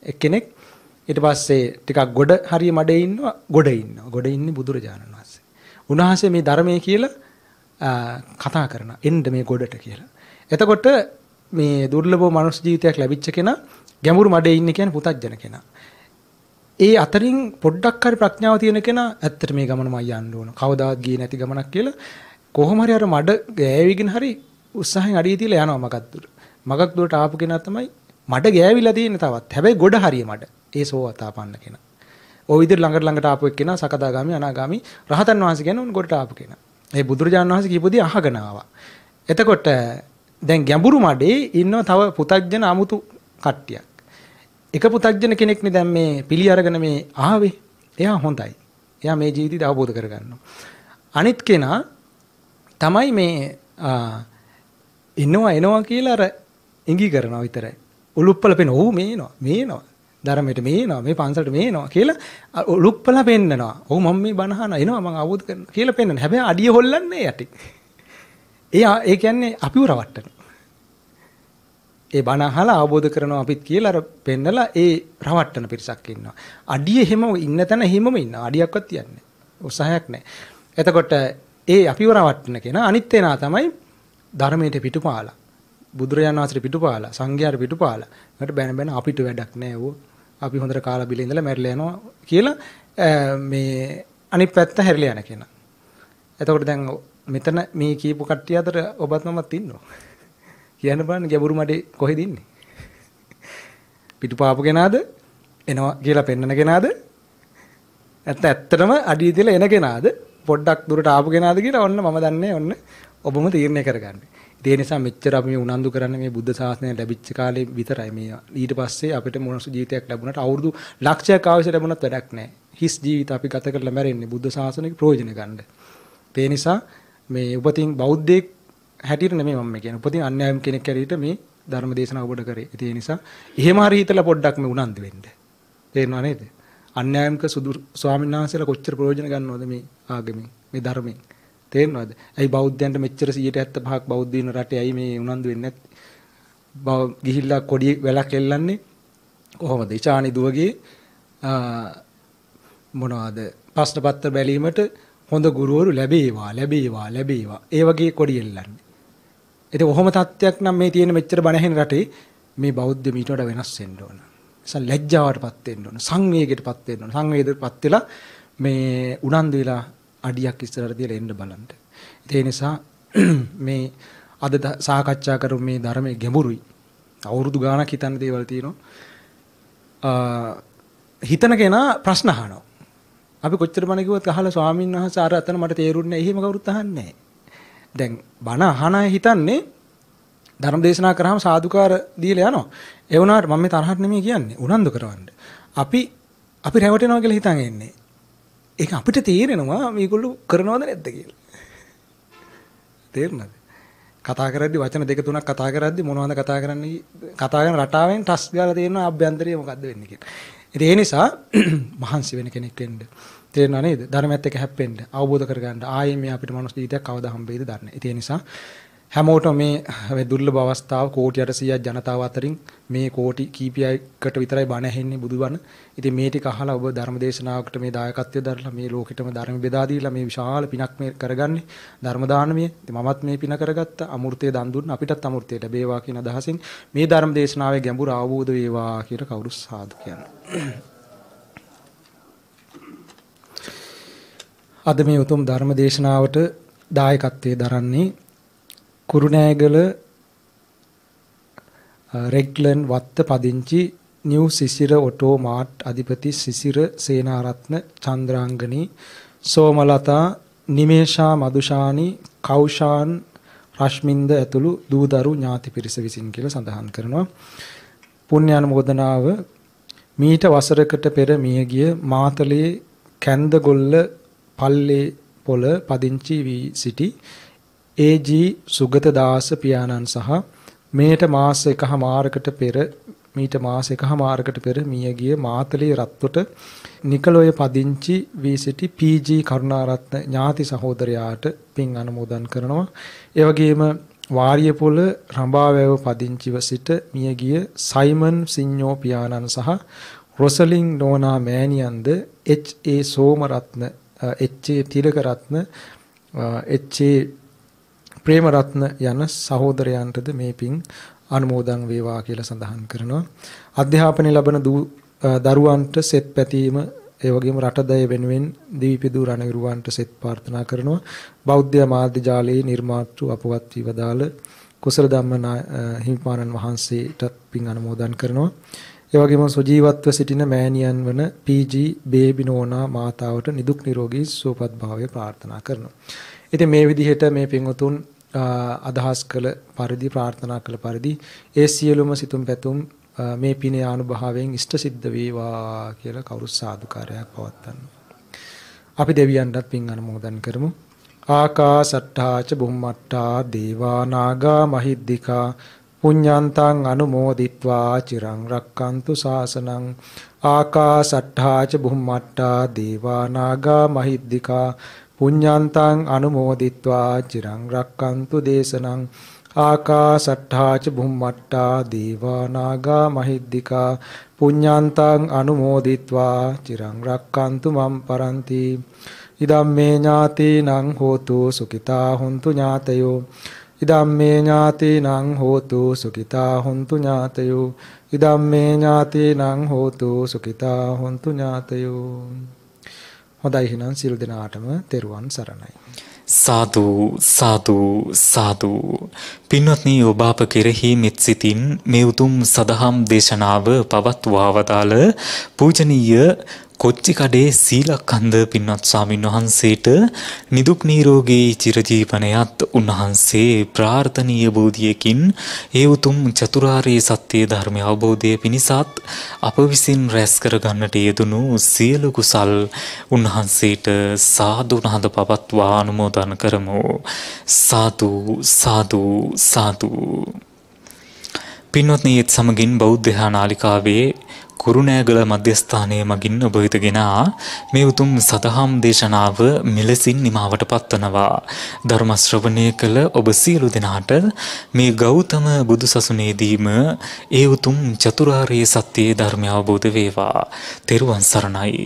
Speaker 2: එක්කෙනෙක්. ඊට පස්සේ ටිකක් ගොඩ හරිය මඩේ ඉන්නවා, ගොඩ ඉන්නේ බුදුරජාණන් වහන්සේ. උන්වහන්සේ මේ ධර්මයේ කියලා කතා කරනවා. එන්න මේ ගොඩට කියලා. එතකොට මේ දුර්ලභ මනුස්ස ජීවිතයක් ලැබිච්ච කෙනා ගැඹුරු මඩේ ඉන්නේ කියන්නේ පුතත්ජන කෙනා. ඒ අතරින් පොඩ්ඩක් හරි ප්‍රඥාව තියෙන කෙනා ඇත්තට මේ ගමනම යන්න ඕන. කවදාවත් ගියේ නැති ගමනක් කියලා කොහොම හරි අර මඩ ගෑවිගෙන හරි උත්සාහයෙන් අඩිය තියලා යනවා මගක් දුර. මගක් දුරට ආපු කෙනා තමයි මඩ ගෑවිලා තියෙන තවත්. හැබැයි ගොඩ හරිය මඩ. ඒ සෝවතාපන්න කෙනා. ওই විදිහට ළඟට ආපු එක්කෙනා සකදාගාමි අනාගාමි රහතන් වහන්සේ කියන උන් ගොඩට ආපු කෙනා. ඒ බුදුරජාණන් වහන්සේ කියපොදී අහගෙන ආවා. එතකොට දැන් ගැඹුරු මඩේ ඉන්නව තව පුතග්ජන 아무තු කට්ටියක්. එක පුතග්ජන කෙනෙක්නේ දැන් මේ පිළි අරගෙන මේ ආවේ. එයා හොඳයි. එයා මේ ජීවිතය අවබෝධ කරගන්නවා. අනිත් කෙනා තමයි මේ එනවා කියලා අර ඉඟි කරනවා විතරයි. උලුප්පල පෙන ඔව් මේනවා. ධර්මයට මේනවා, මේ පන්සලට මේනවා කියලා උලුප්පල පෙන්නනවා. ඔව් මම මේ බණ අහනවා, එනවා මම අවබෝධ කරනවා කියලා පෙන්නන. හැබැයි අඩිය හොල්ලන්නේ යටි. ඒ කියන්නේ අපිව රවට්ටන. ඒ බණ අහලා අවබෝධ කරනවා අපිත් කියලා අර පෙන්නලා ඒ රවට්ටන පිරිසක් ඉන්නවා. අඩිය හැම ඉන්න තැන හිමම ඉන්නවා. අඩියක්වත් තියන්නේ උත්සාහයක් නැහැ. එතකොට ඒ අපිව රවට්ටන කෙනා අනිත් එනා තමයි ධර්මයට පිටුපාලා. බුදුරජාණන් වහන්සේට පිටුපාලා, සංඝයාට පිටුපාලා. ඒකට බැන බැන අපිට වැඩක් නැහැ ඕ. අපි හොඳට කාලා බිලා ඉඳලා මැරිලා යනවා කියලා මේ අනිත් පැත්ත හැරිලා යන කෙනා. එතකොට දැන් මෙතන මේ කියපු කට්ටිය අතර ඔබත් මමත් ඉන්නවා. කියන්න බලන්න ගැඹුරු මඩේ කොහෙද ඉන්නේ? පිටුපාපු කෙනාද? එනවා කියලා පෙන්නන කෙනාද? ඇත්තටම අඩිය තියලා එන කෙනාද? පොඩ්ඩක් දුරට ආපු කෙනාද කියලා ඔන්න මම දන්නේ ඔන්න ඔබම තීරණය කරගන්න. ඒ නිසා මෙච්චර අපි උනන්දු කරන්නේ මේ බුද්ධ ශාසනය ලැබිච්ච කාලේ විතරයි. මේ ඊට පස්සේ අපිට මොනසු ජීවිතයක් ලැබුණාට අවුරුදු ලක්ෂයක් අවශ්‍ය ලැබුණත් වැඩක් නැහැ. හිස් ජීවිත අපි ගත කරලා මැරෙන්නේ බුද්ධ ශාසනයක ප්‍රයෝජන ගන්න. ඒ නිසා මේ උපතින් බෞද්ධයෙක් හැටියට නෙමෙයි මම කියන්නේ. උපතින් අන්‍යයම් කෙනෙක් හැටියට මේ ධර්ම දේශනාව ඔබට කරේ. ඒ නිසා එහෙම හරි හිතලා පොඩ්ඩක් මේ උනන්දු වෙන්න. තේරෙනව නේද? අන්‍යයම්ක සුදු ස්වාමීන් වහන්සේලා කොච්චර ප්‍රයෝජන ගන්නවද මේ ආගමෙන්, මේ ධර්මයෙන්. තේරෙනවද? ඇයි බෞද්ධයන්ට මෙච්චර 175ක් බෞද්ධ ඉන්න රටේ ඇයි මේ උනන්දු වෙන්නේ නැත්තේ? ගිහිල්ලා කොඩි වැලක් එල්ලන්නේ කොහොමද? ඉචානි දුවගේ මොනවාද? ප්‍රශ්න පත්‍ර බැලීමට හොඳ ගුරුවරු ලැබේවා. ඒ වගේ කොඩි එල්ලන්නේ. ඉතින් ඔහොම තත්ත්වයක් නම් මේ තියෙන මෙච්චර බණ ඇහෙන රටේ මේ බෞද්ධ මීට වඩා වෙනස් වෙන්න ඕන. ලැජ්ජාවටපත් වෙන්න ඕන. සංවේගයටපත් වෙන්න ඕන. සංවේගයටපත් වෙලා මේ උනන්දු වෙලා අඩියක් ඉස්සරහට තියලා එන්න බලන්න. ඒ නිසා මේ අද සාකච්ඡා කරමු මේ ධර්මයේ ගැඹුරුයි. අවුරුදු ගාණක් හිතන්න දේවල් තියෙනවා. හිතන කෙනා ප්‍රශ්න අහනවා. අපි කොච්චර බණ කිව්වත් අහලා ස්වාමීන් වහන්සේ අර අතන මට තේරුන්නේ නැහැ. එහෙම කවුරුත් අහන්නේ නැහැ. දැන් බණ අහන අය හිතන්නේ ධර්ම දේශනා කරාම සාදුකාර දීලා යනවා. ඒ වුණාට මම මේ තරහට නෙමෙයි කියන්නේ. උනන්දු කරවන්න. අපි රැවටෙනවා කියලා හිතන් ඉන්නේ. ඒක අපිට තේරෙනවා මේගොල්ලෝ කරනවද නැද්ද කියලා. තේරුණාද? කතා කරද්දි වචන දෙක තුනක් කතා කරද්දි මොනවද කතා කරන්නේ? කතා කරන රටාවෙන් ටස් ගාලා තේරෙනවා අභ්‍යන්තරයේ මොකද්ද වෙන්නේ කියලා. ඉතින් ඒ නිසා මහන්සි වෙන කෙනෙක් වෙන්න. තේරෙනව නේද? ධර්මයත් එක්ක හැප්පෙන්න, අවබෝධ කරගන්න. ආයේ මේ අපිට මනුස්ස ජීවිතයක් කවදා හම්බෙයිද දන්නේ. ඉතින් ඒ නිසා හැමෝටම මේ දුර්ලභ අවස්ථාව කෝටි 800ක් ජනතාව අතරින් මේ කෝටි කීපයකට විතරයි බණ ඇහෙන්නේ බුදුබණ. ඉතින් මේ ටික අහලා ඔබ ධර්ම දේශනාවකට මේ දායකත්වය දරලා මේ ලෝකෙටම ධර්ම බෙදා දීලා මේ විශාල පිනක් මේ කරගන්නේ ධර්ම දානමය. ඉතින් මමත් මේ පින කරගත්තා. අමෘතය දන් දුන්න අපිටත් අමෘතය ලැබේවා කියන අදහසින් මේ ධර්ම දේශනාවේ ගැඹුර අවබෝධ වේවා කියලා කවුරු සාදු කියනවා. අද මේ උතුම් ධර්ම දේශනාවට දායකත්වයේ දරන්නේ කුරුණෑගල රෙග්ලන් වත්ත පදිංචි නිව් සිසිර ඔටෝ මාර්ට් අධිපති සිසිර සේනාරත්න චන්ද්‍රාංගනී සෝමලතා නිමේෂා මදුෂානි කෞෂාන් රශ්මින්ද ඇතුළු දූදරු ඥාති පිරිස විසින් කියලා සඳහන් කරනවා. පුණ්‍යානුමෝදනාව මීට වසරකට පෙර මියගිය මාතලේ කැන්දගොල්ල පල්ලේ පොළ පදිංචි වී සිටි AG සුගත දාස පියාණන් සහ මීට මාස එකහමාරකට පෙර මියගිය මාතලේ රත්තොට නිකලොය පදිංචි වී සිටි PG කරුණාරත්න ඥාති සහෝදරයාට පින් අනුමෝදන් කරනවා. ඒ වගේම වාරියපොළ රඹාවැව පදිංචිව සිට මියගිය සයිමන් සිඤ්ඤෝ පියාණන් සහ රොසලින් නෝනා මෑණියන්ද HA Somaratne HA Tilakaratne HA Premaratne යන සහෝදරයන්ටද මේ පින් අනුමෝදන් වේවා කියලා සඳහන් කරනවා. අධ්‍යාපනය ලබන දරුවන්ට සෙත් පැතීම ඒ වගේම රටදය වෙනුවෙන් දීපිදු රණවිරුවන්ට සෙත් ප්‍රාර්ථනා කරනවා. බෞද්ධ මාධ්‍ය ජාලයේ නිර්මාතෘ අපවත් විවදාල කුසල ධම්ම හිමිපාණන් වහන්සේට පින් අනුමෝදන් කරනවා. ඒ වගේම සජීවත්ව සිටින මෑණියන් වන PG බේබි නෝනා මාතාවට නිදුක් නිරෝගී සුවපත් භාවය ප්‍රාර්ථනා කරනවා. ඉතින් මේ විදිහට මේ පින්වතුන් අදහස් කළ පරිදි ප්‍රාර්ථනා කළ පරිදි ඒ සියලුම සිතුම් පැතුම් මේ පිනේ ආනුභාවයෙන් ඉෂ්ට සිද්ධ වේවා කියලා කවුරු සාදුකාරයක් පවත්වන්න. අපි දෙවියන්ටත් පින් අනුමෝදන් කරමු. ආකාසට්ඨා ච බුම්මට්ඨා දේවා නාග මහිද්దికා පුඤ්ඤාන්තං අනුමෝදිත්වා චිරං රක්칸තු ශාසනං. ආකාසට්ඨා ච බුම්මට්ඨා දේවා නාග මහිද්దికා පුඤ්ඤාන්තං අනුමෝදිත්වා චිරං රක්칸තු දේශනං. ආකාසට්ඨා ච බුම්මට්ඨා දීවා නාග මහිද්దికා පුඤ්ඤාන්තං අනුමෝදිත්වා චිරං රක්칸තු මම් පරන්ති ඉදම්මේ ඥාතිනං හෝතු සුඛිතා හොන්තු ඥාතයෝ ඉදම්මේ ඥාතිනං හෝතු සුඛිතා හොන්තු ඥාතයෝ ඉදම්මේ ඥාතිනං හෝතු සුඛිතා හොන්තු ඥාතයෝ. හොඳයි එහෙනම් සියලු දෙනාටම තෙරුවන් සරණයි.
Speaker 1: සාදු සාදු සාදු. පින්වත්නි, ඔබ අප කෙරෙහි මෙත් සිතින් මේ උතුම් සදහම් දේශනාව පවත්වා වදාළ පූජනීය කොච්චිකඩේ සීලකන්ද පින්වත් ස්වාමින් වහන්සේට නිදුක් නිරෝගී චිරජීවනයත් උන්වහන්සේ ප්‍රාර්ථනීය බෝධියකින් ඒ උතුම් චතුරාර්ය සත්‍ය ධර්ම අවබෝධය පිණිසත් අප විසින් රැස් කර ගන්නට යෙදුණු සියලු කුසල් උන්වහන්සේට සාදු නහඳ පවත්වා අනුමෝදන් කරමු. සාදු සාදු සාදු. පින්වත්නි, ඒත් සමගින් බෞද්ධ නාලිකාවේ කුරුණෑගල මධ්‍යස්ථානයේ මගින් ඔබ වෙතගෙන මේ උතුම් සදහම් දේශනාව මෙලෙසින් නිමාවට පත්වනවා. ධර්ම ශ්‍රවණය කළ ඔබ සියලු දෙනාට මේ ගෞතම බුදු සසුනේදීම ඒ උතුම් චතුරාර්ය සත්‍ය ධර්මය අවබෝධ වේවා. තෙරුවන් සරණයි.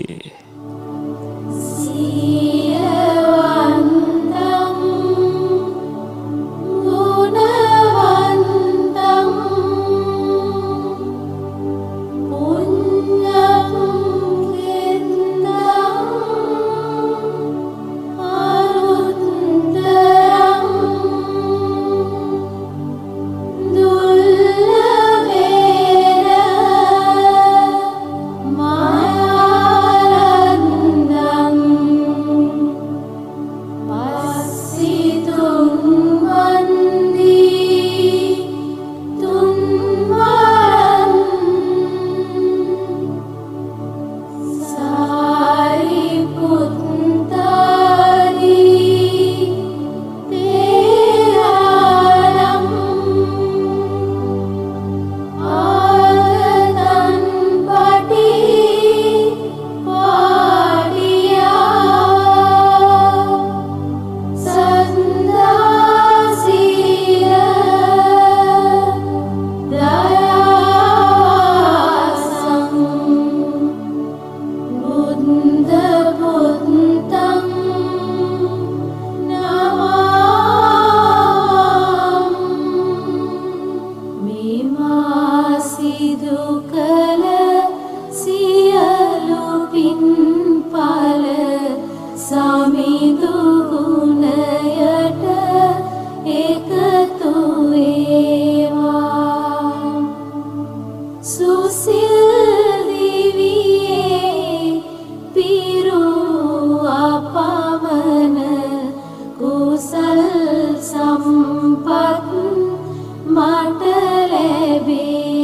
Speaker 3: සම්පත් මට ලැබේ